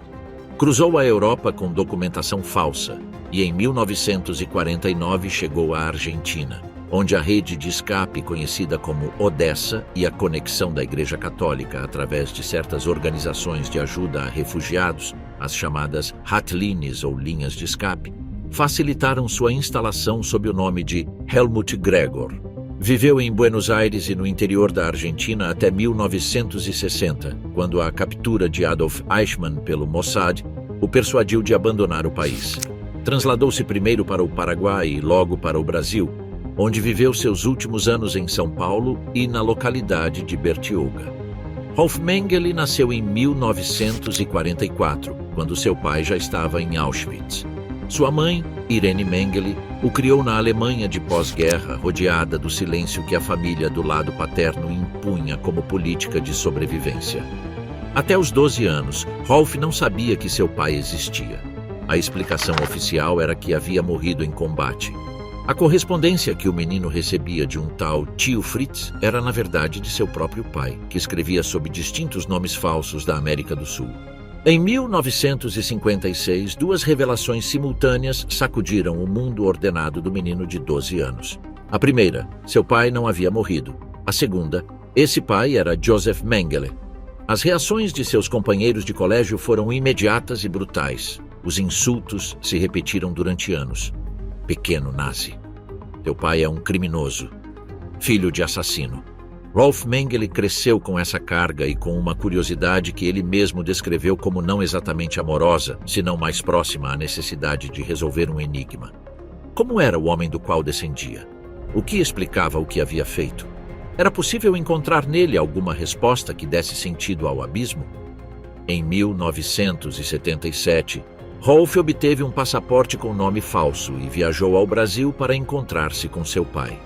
Cruzou a Europa com documentação falsa e em 1949 chegou à Argentina, onde a rede de escape conhecida como Odessa e a conexão da Igreja Católica através de certas organizações de ajuda a refugiados, as chamadas Hatlines ou linhas de escape, facilitaram sua instalação sob o nome de Helmut Gregor. Viveu em Buenos Aires e no interior da Argentina até 1960, quando a captura de Adolf Eichmann pelo Mossad o persuadiu de abandonar o país. Trasladou-se primeiro para o Paraguai e logo para o Brasil, onde viveu seus últimos anos em São Paulo e na localidade de Bertioga. Rolf Mengele nasceu em 1944, quando seu pai já estava em Auschwitz. Sua mãe, Irene Mengele, o criou na Alemanha de pós-guerra, rodeada do silêncio que a família do lado paterno impunha como política de sobrevivência. Até os 12 anos, Rolf não sabia que seu pai existia. A explicação oficial era que havia morrido em combate. A correspondência que o menino recebia de um tal tio Fritz era, na verdade, de seu próprio pai, que escrevia sob distintos nomes falsos da América do Sul. Em 1956, duas revelações simultâneas sacudiram o mundo ordenado do menino de 12 anos. A primeira, seu pai não havia morrido. A segunda, esse pai era Joseph Mengele. As reações de seus companheiros de colégio foram imediatas e brutais. Os insultos se repetiram durante anos. Pequeno nazi. Teu pai é um criminoso. Filho de assassino. Rolf Mengele cresceu com essa carga e com uma curiosidade que ele mesmo descreveu como não exatamente amorosa, senão mais próxima à necessidade de resolver um enigma. Como era o homem do qual descendia? O que explicava o que havia feito? Era possível encontrar nele alguma resposta que desse sentido ao abismo? Em 1977, Rolf obteve um passaporte com nome falso e viajou ao Brasil para encontrar-se com seu pai.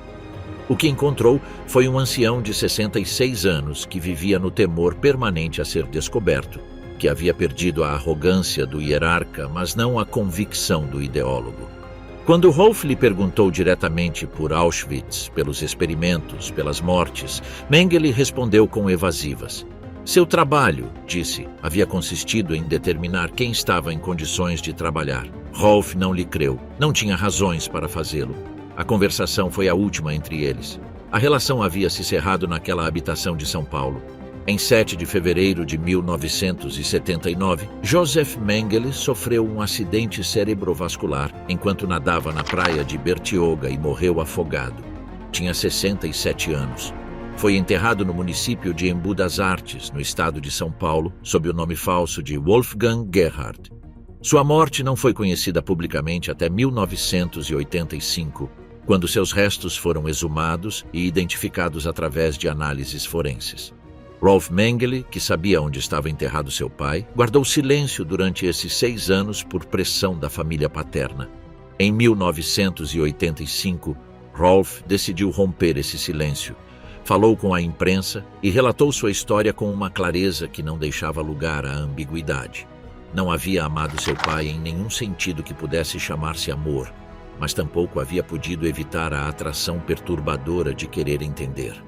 O que encontrou foi um ancião de 66 anos que vivia no temor permanente a ser descoberto, que havia perdido a arrogância do hierarca, mas não a convicção do ideólogo. Quando Rolf lhe perguntou diretamente por Auschwitz, pelos experimentos, pelas mortes, Mengele respondeu com evasivas. Seu trabalho, disse, havia consistido em determinar quem estava em condições de trabalhar. Rolf não lhe creu, não tinha razões para fazê-lo. A conversação foi a última entre eles. A relação havia se cerrado naquela habitação de São Paulo. Em 7 de fevereiro de 1979, Joseph Mengele sofreu um acidente cerebrovascular enquanto nadava na praia de Bertioga e morreu afogado. Tinha 67 anos. Foi enterrado no município de Embu das Artes, no estado de São Paulo, sob o nome falso de Wolfgang Gerhard. Sua morte não foi conhecida publicamente até 1985, quando seus restos foram exumados e identificados através de análises forenses. Rolf Mengele, que sabia onde estava enterrado seu pai, guardou silêncio durante esses 6 anos por pressão da família paterna. Em 1985, Rolf decidiu romper esse silêncio. Falou com a imprensa e relatou sua história com uma clareza que não deixava lugar à ambiguidade. Não havia amado seu pai em nenhum sentido que pudesse chamar-se amor, mas tampouco havia podido evitar a atração perturbadora de querer entender.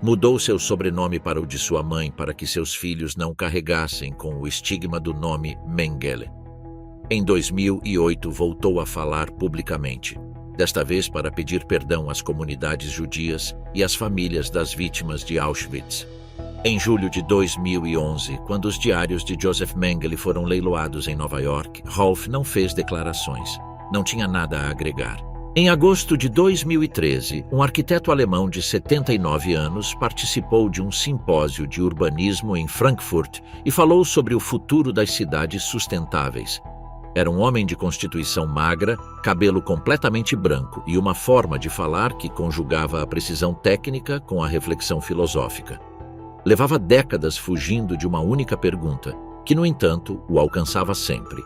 Mudou seu sobrenome para o de sua mãe para que seus filhos não carregassem com o estigma do nome Mengele. Em 2008 voltou a falar publicamente, desta vez para pedir perdão às comunidades judias e às famílias das vítimas de Auschwitz. Em julho de 2011, quando os diários de Joseph Mengele foram leiloados em Nova York, Rolf não fez declarações. Não tinha nada a agregar. Em agosto de 2013, um arquiteto alemão de 79 anos participou de um simpósio de urbanismo em Frankfurt e falou sobre o futuro das cidades sustentáveis. Era um homem de constituição magra, cabelo completamente branco e uma forma de falar que conjugava a precisão técnica com a reflexão filosófica. Levava décadas fugindo de uma única pergunta, que, no entanto, o alcançava sempre.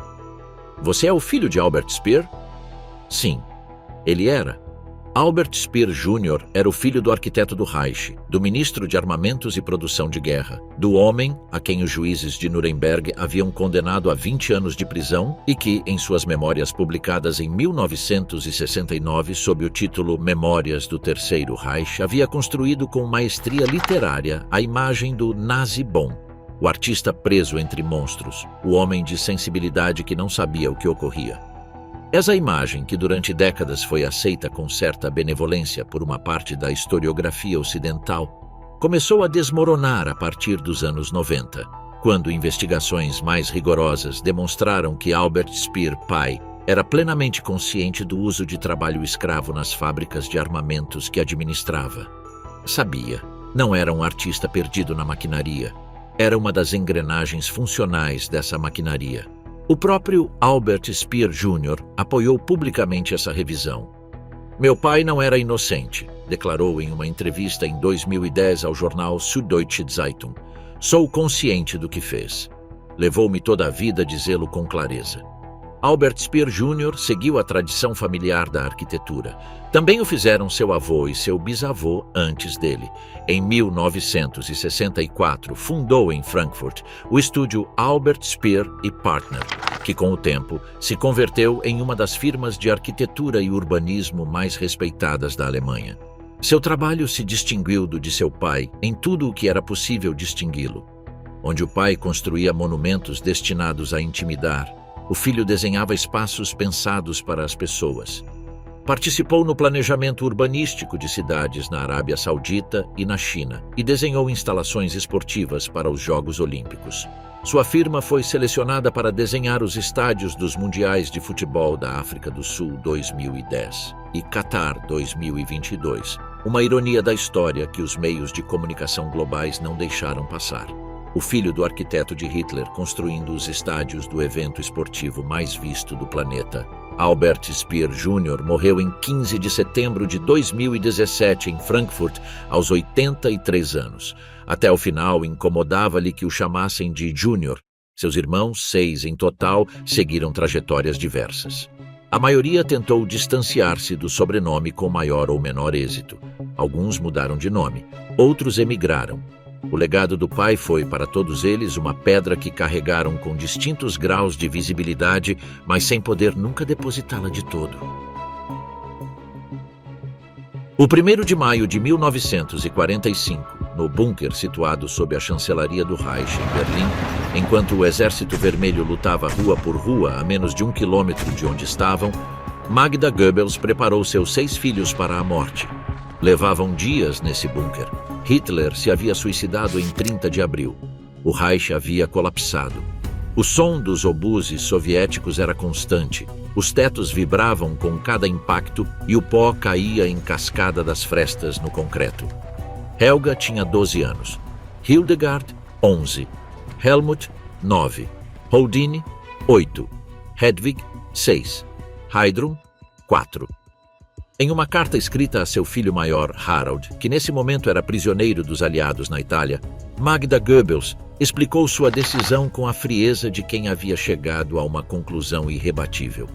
Você é o filho de Albert Speer? Sim. Ele era. Albert Speer Jr. era o filho do arquiteto do Reich, do ministro de Armamentos e Produção de Guerra, do homem a quem os juízes de Nuremberg haviam condenado a 20 anos de prisão e que, em suas memórias publicadas em 1969 sob o título Memórias do Terceiro Reich, havia construído com maestria literária a imagem do nazi bom, o artista preso entre monstros, o homem de sensibilidade que não sabia o que ocorria. Essa imagem, que durante décadas foi aceita com certa benevolência por uma parte da historiografia ocidental, começou a desmoronar a partir dos anos 90, quando investigações mais rigorosas demonstraram que Albert Speer, pai, era plenamente consciente do uso de trabalho escravo nas fábricas de armamentos que administrava. Sabia, não era um artista perdido na maquinaria, era uma das engrenagens funcionais dessa maquinaria. O próprio Albert Speer Jr. apoiou publicamente essa revisão. Meu pai não era inocente, declarou em uma entrevista em 2010 ao jornal Süddeutsche Zeitung. Sou consciente do que fez. Levou-me toda a vida a dizê-lo com clareza. Albert Speer Jr. seguiu a tradição familiar da arquitetura. Também o fizeram seu avô e seu bisavô antes dele. Em 1964, fundou em Frankfurt o estúdio Albert Speer Partner, que com o tempo se converteu em uma das firmas de arquitetura e urbanismo mais respeitadas da Alemanha. Seu trabalho se distinguiu do de seu pai em tudo o que era possível distingui-lo. Onde o pai construía monumentos destinados a intimidar, o filho desenhava espaços pensados para as pessoas. Participou no planejamento urbanístico de cidades na Arábia Saudita e na China e desenhou instalações esportivas para os Jogos Olímpicos. Sua firma foi selecionada para desenhar os estádios dos Mundiais de Futebol da África do Sul 2010 e Qatar 2022, uma ironia da história que os meios de comunicação globais não deixaram passar. O filho do arquiteto de Hitler construindo os estádios do evento esportivo mais visto do planeta. Albert Speer Jr. morreu em 15 de setembro de 2017 em Frankfurt, aos 83 anos. Até o final, incomodava-lhe que o chamassem de Júnior. Seus irmãos, 6 em total, seguiram trajetórias diversas. A maioria tentou distanciar-se do sobrenome com maior ou menor êxito. Alguns mudaram de nome, outros emigraram. O legado do pai foi, para todos eles, uma pedra que carregaram com distintos graus de visibilidade, mas sem poder nunca depositá-la de todo. O 1º de maio de 1945, no bunker situado sob a chancelaria do Reich, em Berlim, enquanto o Exército Vermelho lutava rua por rua a menos de 1 quilômetro de onde estavam, Magda Goebbels preparou seus 6 filhos para a morte. Levavam dias nesse bunker. Hitler se havia suicidado em 30 de abril. O Reich havia colapsado. O som dos obuses soviéticos era constante. Os tetos vibravam com cada impacto e o pó caía em cascada das frestas no concreto. Helga tinha 12 anos. Hildegard, 11. Helmut, 9. Holdine, 8. Hedwig, 6. Heidrun, 4. Em uma carta escrita a seu filho maior, Harald, que nesse momento era prisioneiro dos aliados na Itália, Magda Goebbels explicou sua decisão com a frieza de quem havia chegado a uma conclusão irrebatível.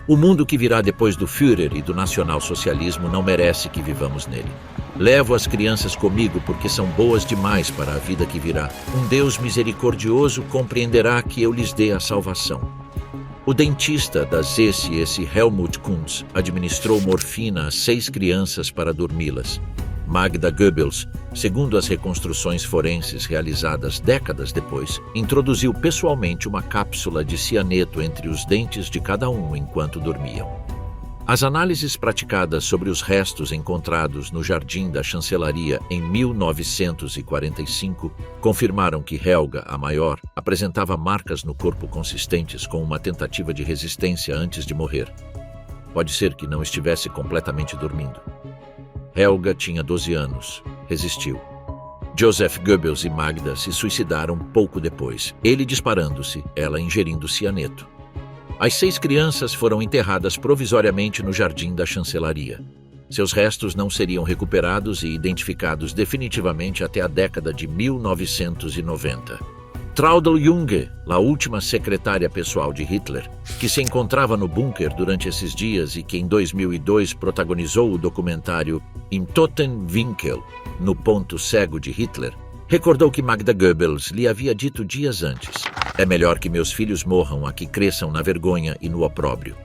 O mundo que virá depois do Führer e do nacionalsocialismo não merece que vivamos nele. Levo as crianças comigo porque são boas demais para a vida que virá. Um Deus misericordioso compreenderá que eu lhes dê a salvação. O dentista da SS, Helmut Kuntz, administrou morfina a 6 crianças para dormi-las. Magda Goebbels, segundo as reconstruções forenses realizadas décadas depois, introduziu pessoalmente uma cápsula de cianeto entre os dentes de cada um enquanto dormiam. As análises praticadas sobre os restos encontrados no jardim da chancelaria em 1945 confirmaram que Helga, a maior, apresentava marcas no corpo consistentes com uma tentativa de resistência antes de morrer. Pode ser que não estivesse completamente dormindo. Helga tinha 12 anos. Resistiu. Joseph Goebbels e Magda se suicidaram pouco depois, ele disparando-se, ela ingerindo cianeto. As 6 crianças foram enterradas provisoriamente no jardim da chancelaria. Seus restos não seriam recuperados e identificados definitivamente até a década de 1990. Traudl Junge, a última secretária pessoal de Hitler, que se encontrava no bunker durante esses dias e que em 2002 protagonizou o documentário Im Toten Winkel, no ponto cego de Hitler, recordou que Magda Goebbels lhe havia dito dias antes: "É melhor que meus filhos morram a que cresçam na vergonha e no opróbrio.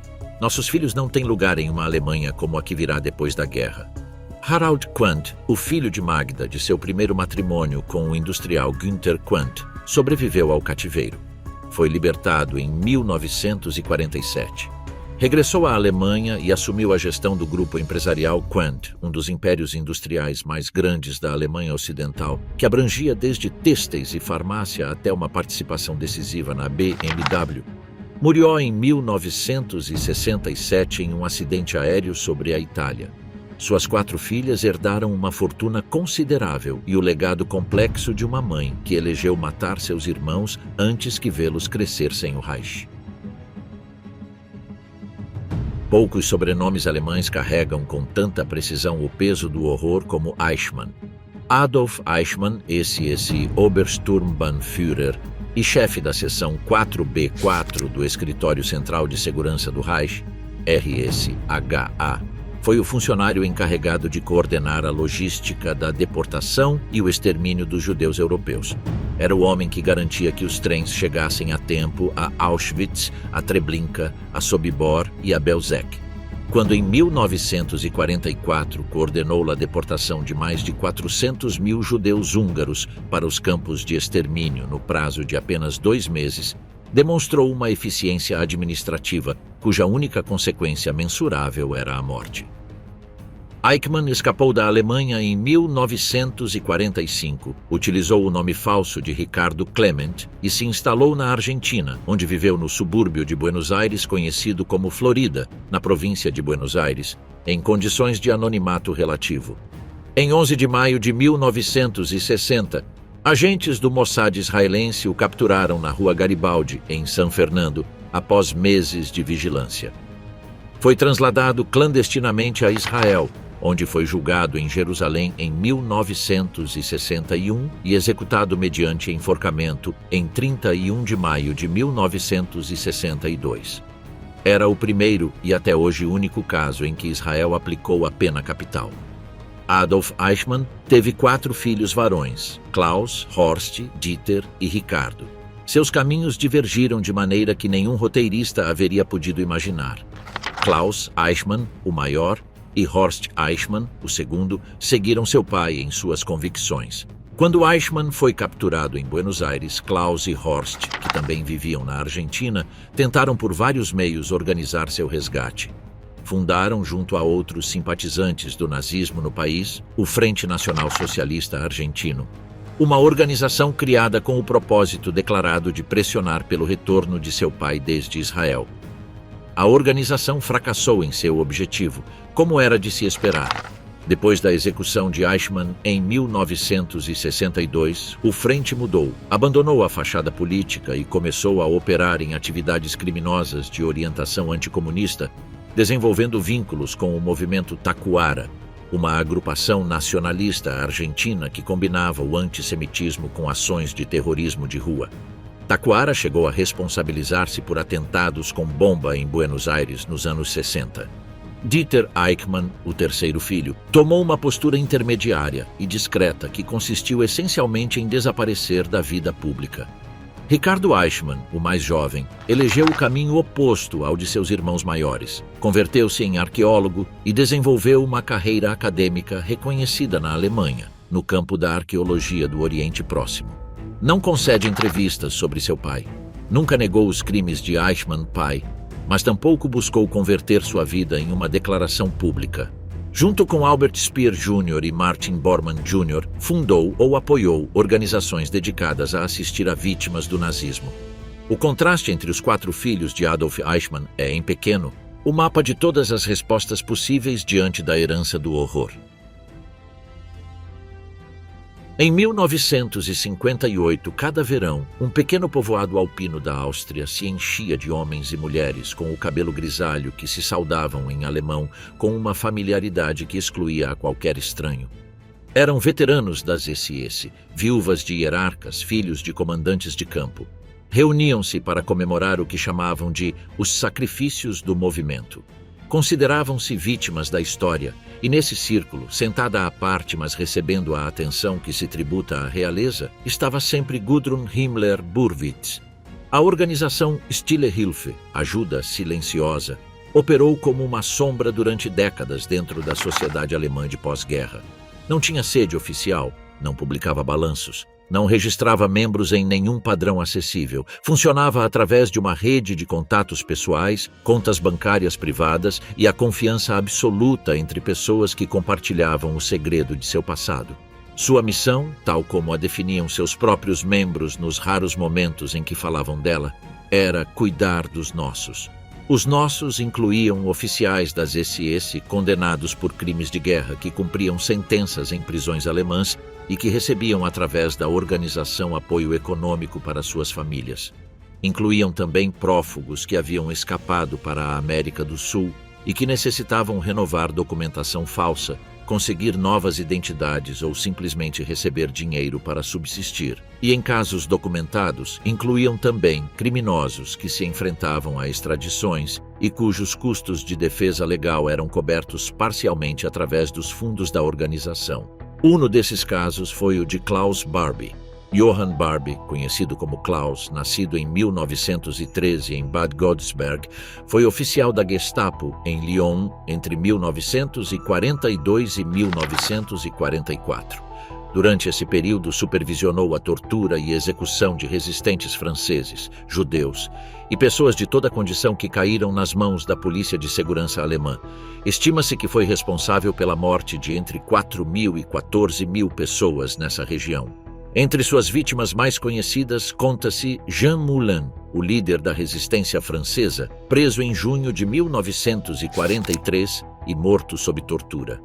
Nossos filhos não têm lugar em uma Alemanha como a que virá depois da guerra." Harald Quandt, o filho de Magda de seu primeiro matrimônio com o industrial Günther Quandt, sobreviveu ao cativeiro. Foi libertado em 1947. Regressou à Alemanha e assumiu a gestão do grupo empresarial Quandt, um dos impérios industriais mais grandes da Alemanha Ocidental, que abrangia desde têxteis e farmácia até uma participação decisiva na BMW. Murió em 1967 em um acidente aéreo sobre a Itália. Suas 4 filhas herdaram uma fortuna considerável e o legado complexo de uma mãe que elegeu matar seus irmãos antes que vê-los crescer sem o Reich. Poucos sobrenomes alemães carregam com tanta precisão o peso do horror como Eichmann. Adolf Eichmann, esse Obersturmbannführer, e chefe da seção 4B4 do Escritório Central de Segurança do Reich, RSHA, foi o funcionário encarregado de coordenar a logística da deportação e o extermínio dos judeus europeus. Era o homem que garantia que os trens chegassem a tempo a Auschwitz, a Treblinka, a Sobibor e a Belzec. Quando em 1944 coordenou a deportação de mais de 400 mil judeus húngaros para os campos de extermínio no prazo de apenas 2 meses, demonstrou uma eficiência administrativa cuja única consequência mensurável era a morte. Eichmann escapou da Alemanha em 1945, utilizou o nome falso de Ricardo Clement e se instalou na Argentina, onde viveu no subúrbio de Buenos Aires conhecido como Florida, na província de Buenos Aires, em condições de anonimato relativo. Em 11 de maio de 1960, agentes do Mossad israelense o capturaram na Rua Garibaldi, em São Fernando, após meses de vigilância. Foi trasladado clandestinamente a Israel, onde foi julgado em Jerusalém em 1961 e executado mediante enforcamento em 31 de maio de 1962. Era o primeiro e até hoje único caso em que Israel aplicou a pena capital. Adolf Eichmann teve 4 filhos varões, Klaus, Horst, Dieter e Ricardo. Seus caminhos divergiram de maneira que nenhum roteirista haveria podido imaginar. Klaus Eichmann, o maior, e Horst Eichmann, o segundo, seguiram seu pai em suas convicções. Quando Eichmann foi capturado em Buenos Aires, Klaus e Horst, que também viviam na Argentina, tentaram por vários meios organizar seu resgate. Fundaram, junto a outros simpatizantes do nazismo no país, o Frente Nacional Socialista Argentino, uma organização criada com o propósito declarado de pressionar pelo retorno de seu pai desde Israel. A organização fracassou em seu objetivo, como era de se esperar. Depois da execução de Eichmann em 1962, o Frente mudou, abandonou a fachada política e começou a operar em atividades criminosas de orientação anticomunista, desenvolvendo vínculos com o movimento Tacuara, uma agrupação nacionalista argentina que combinava o antissemitismo com ações de terrorismo de rua. Tacuara chegou a responsabilizar-se por atentados com bomba em Buenos Aires nos anos 60. Dieter Eichmann, o terceiro filho, tomou uma postura intermediária e discreta que consistiu essencialmente em desaparecer da vida pública. Ricardo Eichmann, o mais jovem, elegeu o caminho oposto ao de seus irmãos maiores. Converteu-se em arqueólogo e desenvolveu uma carreira acadêmica reconhecida na Alemanha, no campo da arqueologia do Oriente Próximo. Não concede entrevistas sobre seu pai. Nunca negou os crimes de Eichmann pai, mas tampouco buscou converter sua vida em uma declaração pública. Junto com Albert Speer Jr. e Martin Bormann Jr., fundou ou apoiou organizações dedicadas a assistir a vítimas do nazismo. O contraste entre os 4 filhos de Adolf Eichmann é, em pequeno, o mapa de todas as respostas possíveis diante da herança do horror. Em 1958, cada verão, um pequeno povoado alpino da Áustria se enchia de homens e mulheres com o cabelo grisalho que se saudavam em alemão com uma familiaridade que excluía a qualquer estranho. Eram veteranos das SS, viúvas de hierarcas, filhos de comandantes de campo. Reuniam-se para comemorar o que chamavam de os sacrifícios do movimento. Consideravam-se vítimas da história, e nesse círculo, sentada à parte mas recebendo a atenção que se tributa à realeza, estava sempre Gudrun Himmler-Burwitz. A organização Stille Hilfe, ajuda silenciosa, operou como uma sombra durante décadas dentro da sociedade alemã de pós-guerra. Não tinha sede oficial, não publicava balanços, não registrava membros em nenhum padrão acessível, funcionava através de uma rede de contatos pessoais, contas bancárias privadas e a confiança absoluta entre pessoas que compartilhavam o segredo de seu passado. Sua missão, tal como a definiam seus próprios membros nos raros momentos em que falavam dela, era cuidar dos nossos. Os nossos incluíam oficiais das SS condenados por crimes de guerra que cumpriam sentenças em prisões alemãs e que recebiam através da organização apoio econômico para suas famílias. Incluíam também prófugos que haviam escapado para a América do Sul e que necessitavam renovar documentação falsa conseguir novas identidades ou simplesmente receber dinheiro para subsistir. E em casos documentados, incluíam também criminosos que se enfrentavam a extradições e cujos custos de defesa legal eram cobertos parcialmente através dos fundos da organização. Um desses casos foi o de Klaus Barbie. Johann Barbie, conhecido como Klaus, nascido em 1913 em Bad Godesberg, foi oficial da Gestapo em Lyon entre 1942 e 1944. Durante esse período, supervisionou a tortura e execução de resistentes franceses, judeus e pessoas de toda condição que caíram nas mãos da Polícia de Segurança alemã. Estima-se que foi responsável pela morte de entre 4.000 e 14.000 pessoas nessa região. Entre suas vítimas mais conhecidas, conta-se Jean Moulin, o líder da resistência francesa, preso em junho de 1943 e morto sob tortura.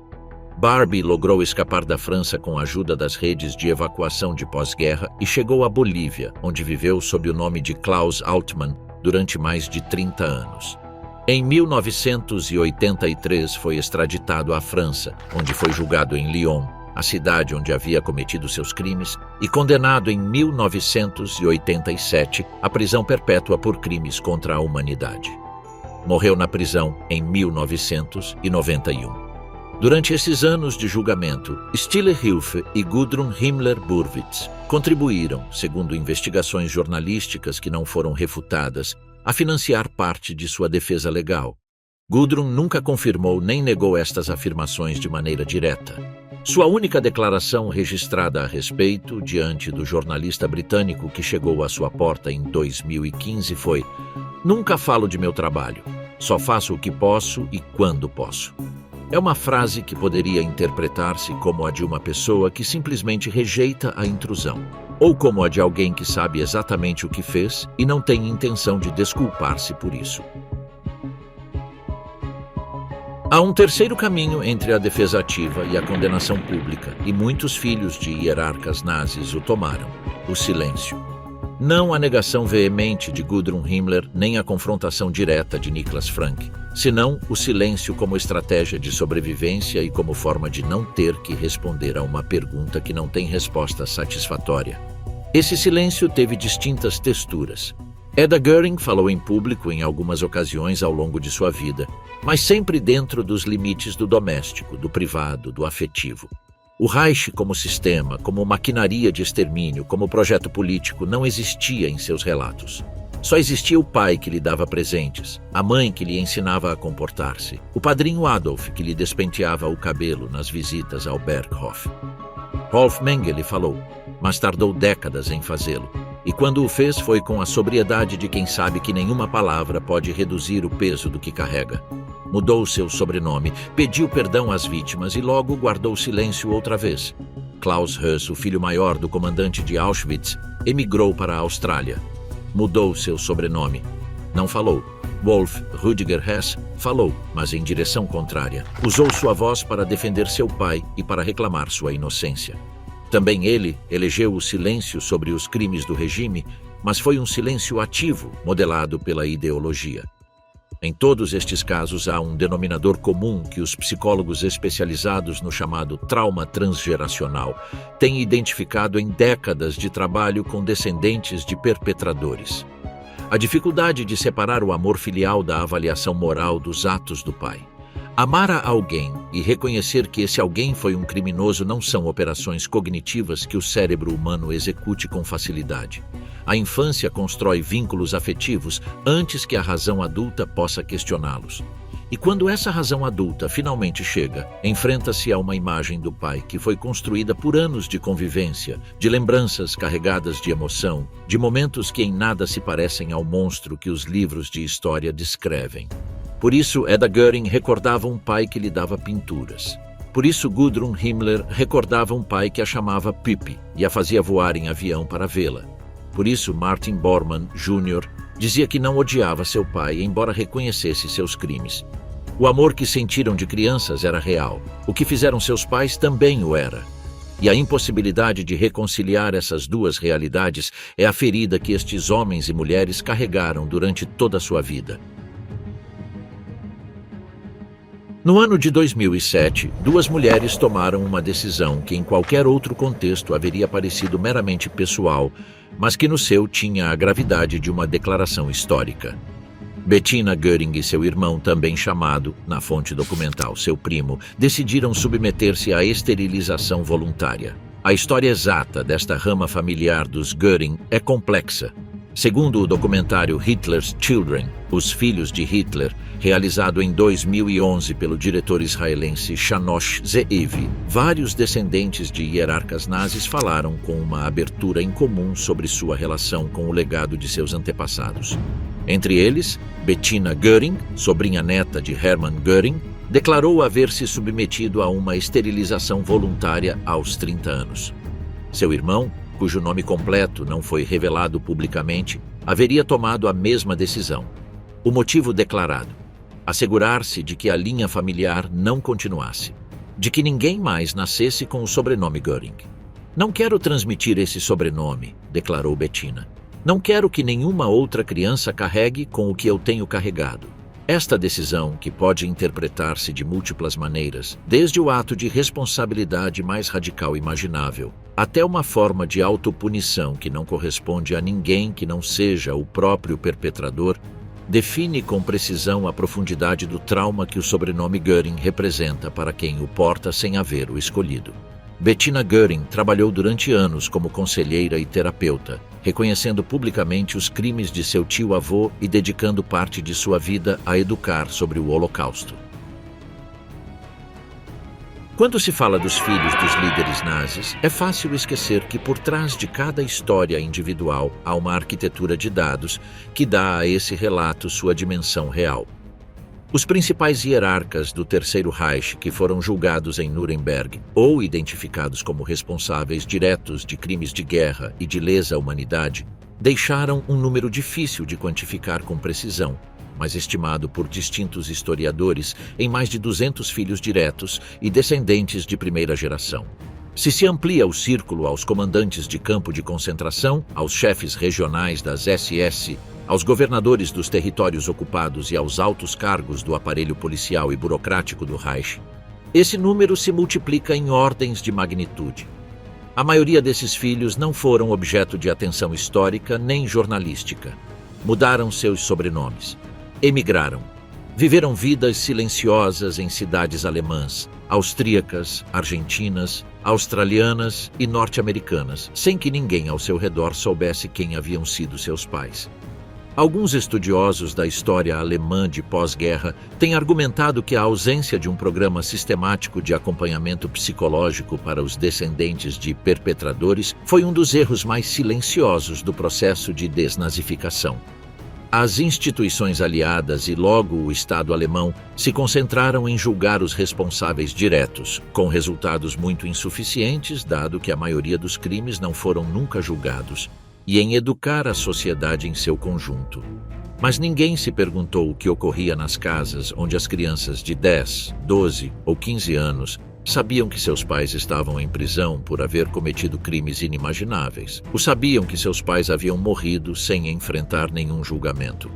Barbie logrou escapar da França com a ajuda das redes de evacuação de pós-guerra e chegou à Bolívia, onde viveu sob o nome de Klaus Altmann durante mais de 30 anos. Em 1983 foi extraditado à França, onde foi julgado em Lyon, a cidade onde havia cometido seus crimes, e condenado em 1987 à prisão perpétua por crimes contra a humanidade. Morreu na prisão em 1991. Durante esses anos de julgamento, Stille Hilfe e Gudrun Himmler-Burwitz contribuíram, segundo investigações jornalísticas que não foram refutadas, a financiar parte de sua defesa legal. Gudrun nunca confirmou nem negou estas afirmações de maneira direta. Sua única declaração registrada a respeito, diante do jornalista britânico que chegou à sua porta em 2015 foi: "Nunca falo de meu trabalho, só faço o que posso e quando posso." É uma frase que poderia interpretar-se como a de uma pessoa que simplesmente rejeita a intrusão, ou como a de alguém que sabe exatamente o que fez e não tem intenção de desculpar-se por isso. Há um terceiro caminho entre a defesa ativa e a condenação pública, e muitos filhos de hierarcas nazis o tomaram: o silêncio. Não a negação veemente de Gudrun Himmler, nem a confrontação direta de Niklas Frank, senão o silêncio como estratégia de sobrevivência e como forma de não ter que responder a uma pergunta que não tem resposta satisfatória. Esse silêncio teve distintas texturas. Edda Göring falou em público em algumas ocasiões ao longo de sua vida, mas sempre dentro dos limites do doméstico, do privado, do afetivo. O Reich como sistema, como maquinaria de extermínio, como projeto político, não existia em seus relatos. Só existia o pai que lhe dava presentes, a mãe que lhe ensinava a comportar-se, o padrinho Adolf que lhe despenteava o cabelo nas visitas ao Berghof. Rolf Mengele falou, mas tardou décadas em fazê-lo. E quando o fez foi com a sobriedade de quem sabe que nenhuma palavra pode reduzir o peso do que carrega. Mudou seu sobrenome, pediu perdão às vítimas e logo guardou silêncio outra vez. Klaus Hess, o filho maior do comandante de Auschwitz, emigrou para a Austrália. Mudou seu sobrenome. Não falou. Wolf Rüdiger Hess falou, mas em direção contrária. Usou sua voz para defender seu pai e para reclamar sua inocência. Também ele elegeu o silêncio sobre os crimes do regime, mas foi um silêncio ativo, modelado pela ideologia. Em todos estes casos há um denominador comum que os psicólogos especializados no chamado trauma transgeracional têm identificado em décadas de trabalho com descendentes de perpetradores. A dificuldade de separar o amor filial da avaliação moral dos atos do pai. Amar a alguém e reconhecer que esse alguém foi um criminoso não são operações cognitivas que o cérebro humano execute com facilidade. A infância constrói vínculos afetivos antes que a razão adulta possa questioná-los. E quando essa razão adulta finalmente chega, enfrenta-se a uma imagem do pai que foi construída por anos de convivência, de lembranças carregadas de emoção, de momentos que em nada se parecem ao monstro que os livros de história descrevem. Por isso, Edda Göring recordava um pai que lhe dava pinturas. Por isso, Gudrun Himmler recordava um pai que a chamava Pippi e a fazia voar em avião para vê-la. Por isso, Martin Bormann, Jr., dizia que não odiava seu pai, embora reconhecesse seus crimes. O amor que sentiram de crianças era real. O que fizeram seus pais também o era. E a impossibilidade de reconciliar essas duas realidades é a ferida que estes homens e mulheres carregaram durante toda a sua vida. No ano de 2007, duas mulheres tomaram uma decisão que em qualquer outro contexto haveria parecido meramente pessoal, mas que no seu tinha a gravidade de uma declaração histórica. Bettina Göring e seu irmão, também chamado, na fonte documental, seu primo, decidiram submeter-se à esterilização voluntária. A história exata desta rama familiar dos Göring é complexa. Segundo o documentário Hitler's Children, Os Filhos de Hitler, realizado em 2011 pelo diretor israelense Shanosh Ze'evi, vários descendentes de hierarcas nazis falaram com uma abertura incomum sobre sua relação com o legado de seus antepassados. Entre eles, Bettina Göring, sobrinha neta de Hermann Göring, declarou haver se submetido a uma esterilização voluntária aos 30 anos. Seu irmão, cujo nome completo não foi revelado publicamente, haveria tomado a mesma decisão. O motivo declarado: assegurar-se de que a linha familiar não continuasse, de que ninguém mais nascesse com o sobrenome Göring. Não quero transmitir esse sobrenome, declarou Bettina. Não quero que nenhuma outra criança carregue com o que eu tenho carregado. Esta decisão, que pode interpretar-se de múltiplas maneiras, desde o ato de responsabilidade mais radical imaginável, até uma forma de autopunição que não corresponde a ninguém que não seja o próprio perpetrador, define com precisão a profundidade do trauma que o sobrenome Göring representa para quem o porta sem haver o escolhido. Bettina Göring trabalhou durante anos como conselheira e terapeuta, reconhecendo publicamente os crimes de seu tio-avô e dedicando parte de sua vida a educar sobre o Holocausto. Quando se fala dos filhos dos líderes nazis, é fácil esquecer que por trás de cada história individual há uma arquitetura de dados que dá a esse relato sua dimensão real. Os principais hierarcas do Terceiro Reich que foram julgados em Nuremberg ou identificados como responsáveis diretos de crimes de guerra e de lesa humanidade deixaram um número difícil de quantificar com precisão, mas estimado por distintos historiadores em mais de 200 filhos diretos e descendentes de primeira geração. Se amplia o círculo aos comandantes de campo de concentração, aos chefes regionais das SS, aos governadores dos territórios ocupados e aos altos cargos do aparelho policial e burocrático do Reich, esse número se multiplica em ordens de magnitude. A maioria desses filhos não foram objeto de atenção histórica nem jornalística. Mudaram seus sobrenomes. Emigraram. Viveram vidas silenciosas em cidades alemãs, austríacas, argentinas, australianas e norte-americanas, sem que ninguém ao seu redor soubesse quem haviam sido seus pais. Alguns estudiosos da história alemã de pós-guerra têm argumentado que a ausência de um programa sistemático de acompanhamento psicológico para os descendentes de perpetradores foi um dos erros mais silenciosos do processo de desnazificação. As instituições aliadas e logo o Estado alemão se concentraram em julgar os responsáveis diretos, com resultados muito insuficientes, dado que a maioria dos crimes não foram nunca julgados, e em educar a sociedade em seu conjunto. Mas ninguém se perguntou o que ocorria nas casas onde as crianças de 10, 12 ou 15 anos sabiam que seus pais estavam em prisão por haver cometido crimes inimagináveis. Ou sabiam que seus pais haviam morrido sem enfrentar nenhum julgamento.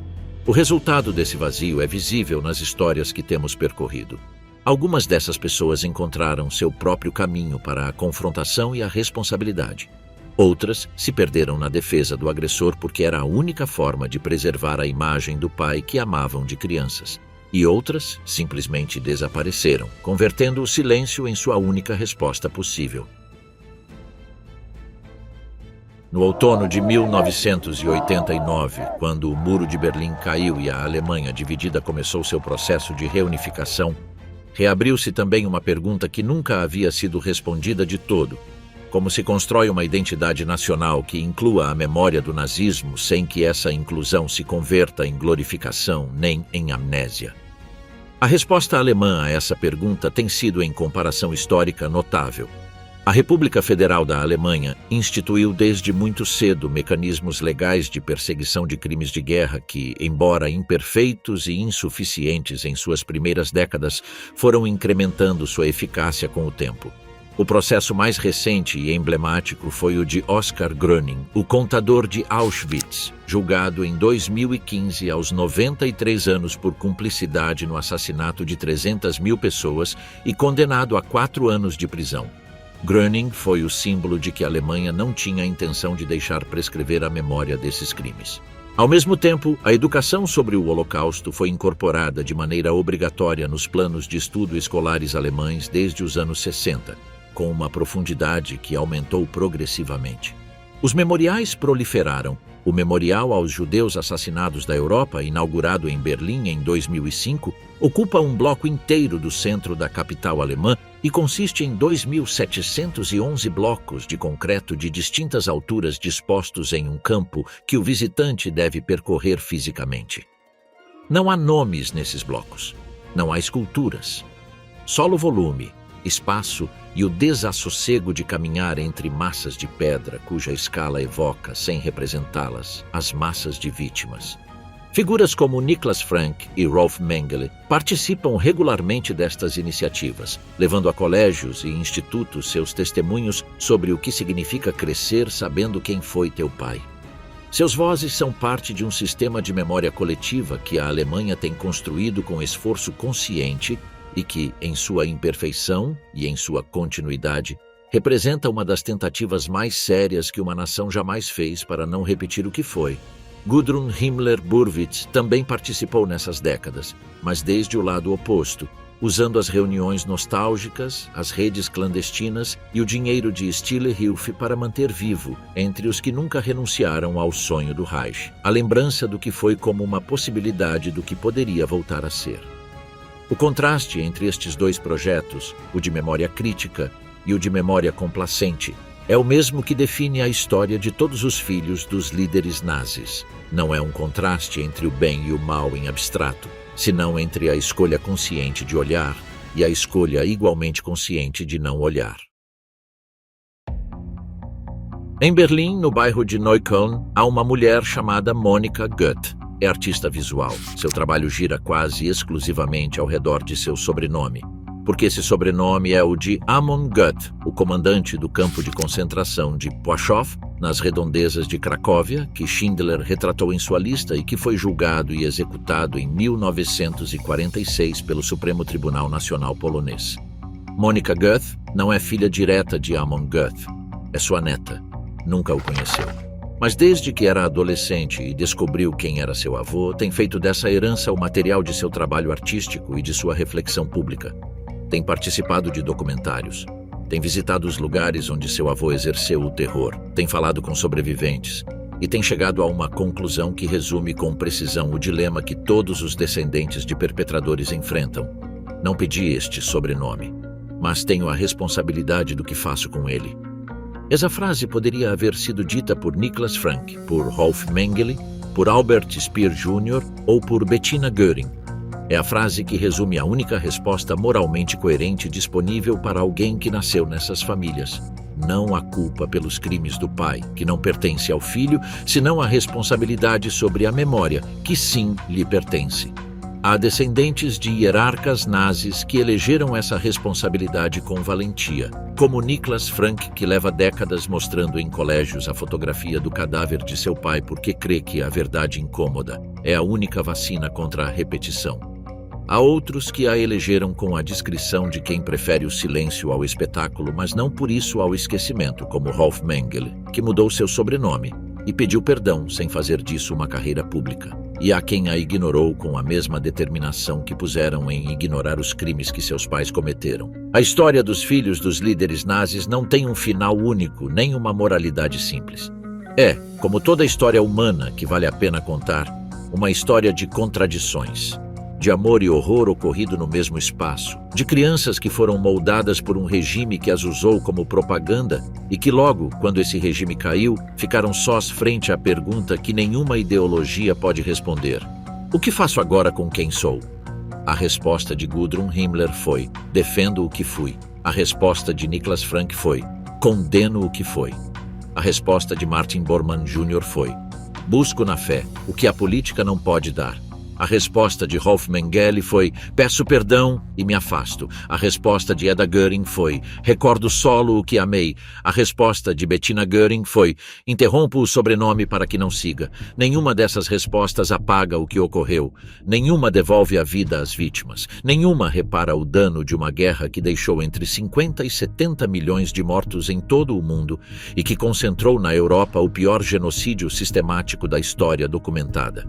O resultado desse vazio é visível nas histórias que temos percorrido. Algumas dessas pessoas encontraram seu próprio caminho para a confrontação e a responsabilidade. Outras se perderam na defesa do agressor porque era a única forma de preservar a imagem do pai que amavam de crianças. E outras simplesmente desapareceram, convertendo o silêncio em sua única resposta possível. No outono de 1989, quando o Muro de Berlim caiu e a Alemanha dividida começou seu processo de reunificação, reabriu-se também uma pergunta que nunca havia sido respondida de todo: como se constrói uma identidade nacional que inclua a memória do nazismo sem que essa inclusão se converta em glorificação nem em amnésia? A resposta alemã a essa pergunta tem sido, em comparação histórica, notável. A República Federal da Alemanha instituiu desde muito cedo mecanismos legais de perseguição de crimes de guerra que, embora imperfeitos e insuficientes em suas primeiras décadas, foram incrementando sua eficácia com o tempo. O processo mais recente e emblemático foi o de Oskar Gröning, o contador de Auschwitz, julgado em 2015 aos 93 anos por cumplicidade no assassinato de 300 mil pessoas e condenado a 4 anos de prisão. Gröning foi o símbolo de que a Alemanha não tinha a intenção de deixar prescrever a memória desses crimes. Ao mesmo tempo, a educação sobre o Holocausto foi incorporada de maneira obrigatória nos planos de estudo escolares alemães desde os anos 60, com uma profundidade que aumentou progressivamente. Os memoriais proliferaram. O Memorial aos Judeus Assassinados da Europa, inaugurado em Berlim em 2005, ocupa um bloco inteiro do centro da capital alemã e consiste em 2.711 blocos de concreto de distintas alturas dispostos em um campo que o visitante deve percorrer fisicamente. Não há nomes nesses blocos, não há esculturas. Solo volume, espaço e o desassossego de caminhar entre massas de pedra cuja escala evoca, sem representá-las, as massas de vítimas. Figuras como Niklas Frank e Rolf Mengele participam regularmente destas iniciativas, levando a colégios e institutos seus testemunhos sobre o que significa crescer sabendo quem foi teu pai. Seus vozes são parte de um sistema de memória coletiva que a Alemanha tem construído com esforço consciente e que, em sua imperfeição e em sua continuidade, representa uma das tentativas mais sérias que uma nação jamais fez para não repetir o que foi. Gudrun Himmler-Burwitz também participou nessas décadas, mas desde o lado oposto, usando as reuniões nostálgicas, as redes clandestinas e o dinheiro de Stille Hilfe para manter vivo, entre os que nunca renunciaram ao sonho do Reich, a lembrança do que foi como uma possibilidade do que poderia voltar a ser. O contraste entre estes dois projetos, o de memória crítica e o de memória complacente, é o mesmo que define a história de todos os filhos dos líderes nazis. Não é um contraste entre o bem e o mal em abstrato, senão entre a escolha consciente de olhar e a escolha igualmente consciente de não olhar. Em Berlim, no bairro de Neukölln, há uma mulher chamada Monika Goeth. É artista visual. Seu trabalho gira quase exclusivamente ao redor de seu sobrenome, porque esse sobrenome é o de Amon Goeth, o comandante do campo de concentração de Płaszów, nas redondezas de Cracóvia, que Schindler retratou em sua lista e que foi julgado e executado em 1946 pelo Supremo Tribunal Nacional polonês. Monika Goeth não é filha direta de Amon Goeth, é sua neta. Nunca o conheceu. Mas desde que era adolescente e descobriu quem era seu avô, tem feito dessa herança o material de seu trabalho artístico e de sua reflexão pública. Tem participado de documentários, tem visitado os lugares onde seu avô exerceu o terror, tem falado com sobreviventes e tem chegado a uma conclusão que resume com precisão o dilema que todos os descendentes de perpetradores enfrentam. Não pedi este sobrenome, mas tenho a responsabilidade do que faço com ele. Essa frase poderia haver sido dita por Niklas Frank, por Rolf Mengele, por Albert Speer Jr. ou por Bettina Göring. É a frase que resume a única resposta moralmente coerente disponível para alguém que nasceu nessas famílias. Não há culpa pelos crimes do pai, que não pertence ao filho, senão a responsabilidade sobre a memória, que sim lhe pertence. Há descendentes de hierarcas nazis que elegeram essa responsabilidade com valentia, como Niklas Frank, que leva décadas mostrando em colégios a fotografia do cadáver de seu pai porque crê que a verdade incômoda é a única vacina contra a repetição. Há outros que a elegeram com a discrição de quem prefere o silêncio ao espetáculo, mas não por isso ao esquecimento, como Rolf Mengele, que mudou seu sobrenome e pediu perdão sem fazer disso uma carreira pública. E há quem a ignorou com a mesma determinação que puseram em ignorar os crimes que seus pais cometeram. A história dos filhos dos líderes nazis não tem um final único, nem uma moralidade simples. É, como toda história humana que vale a pena contar, uma história de contradições, de amor e horror ocorrido no mesmo espaço, de crianças que foram moldadas por um regime que as usou como propaganda e que logo, quando esse regime caiu, ficaram sós frente à pergunta que nenhuma ideologia pode responder: o que faço agora com quem sou? A resposta de Gudrun Himmler foi: defendo o que fui. A resposta de Niklas Frank foi: condeno o que foi. A resposta de Martin Bormann Jr. foi: busco na fé o que a política não pode dar. A resposta de Rolf Mengele foi: peço perdão e me afasto. A resposta de Eda Göring foi: recordo solo o que amei. A resposta de Bettina Göring foi: interrompo o sobrenome para que não siga. Nenhuma dessas respostas apaga o que ocorreu. Nenhuma devolve a vida às vítimas. Nenhuma repara o dano de uma guerra que deixou entre 50 e 70 milhões de mortos em todo o mundo e que concentrou na Europa o pior genocídio sistemático da história documentada.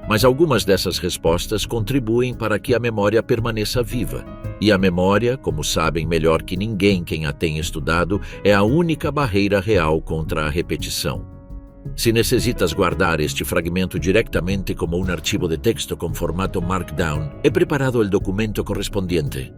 Mas algumas dessas respostas contribuem para que a memória permaneça viva. E a memória, como sabem melhor que ninguém quem a tem estudado, é a única barreira real contra a repetição. Si necesitas guardar este fragmento directamente como un archivo de texto con formato Markdown, he preparado el documento correspondiente.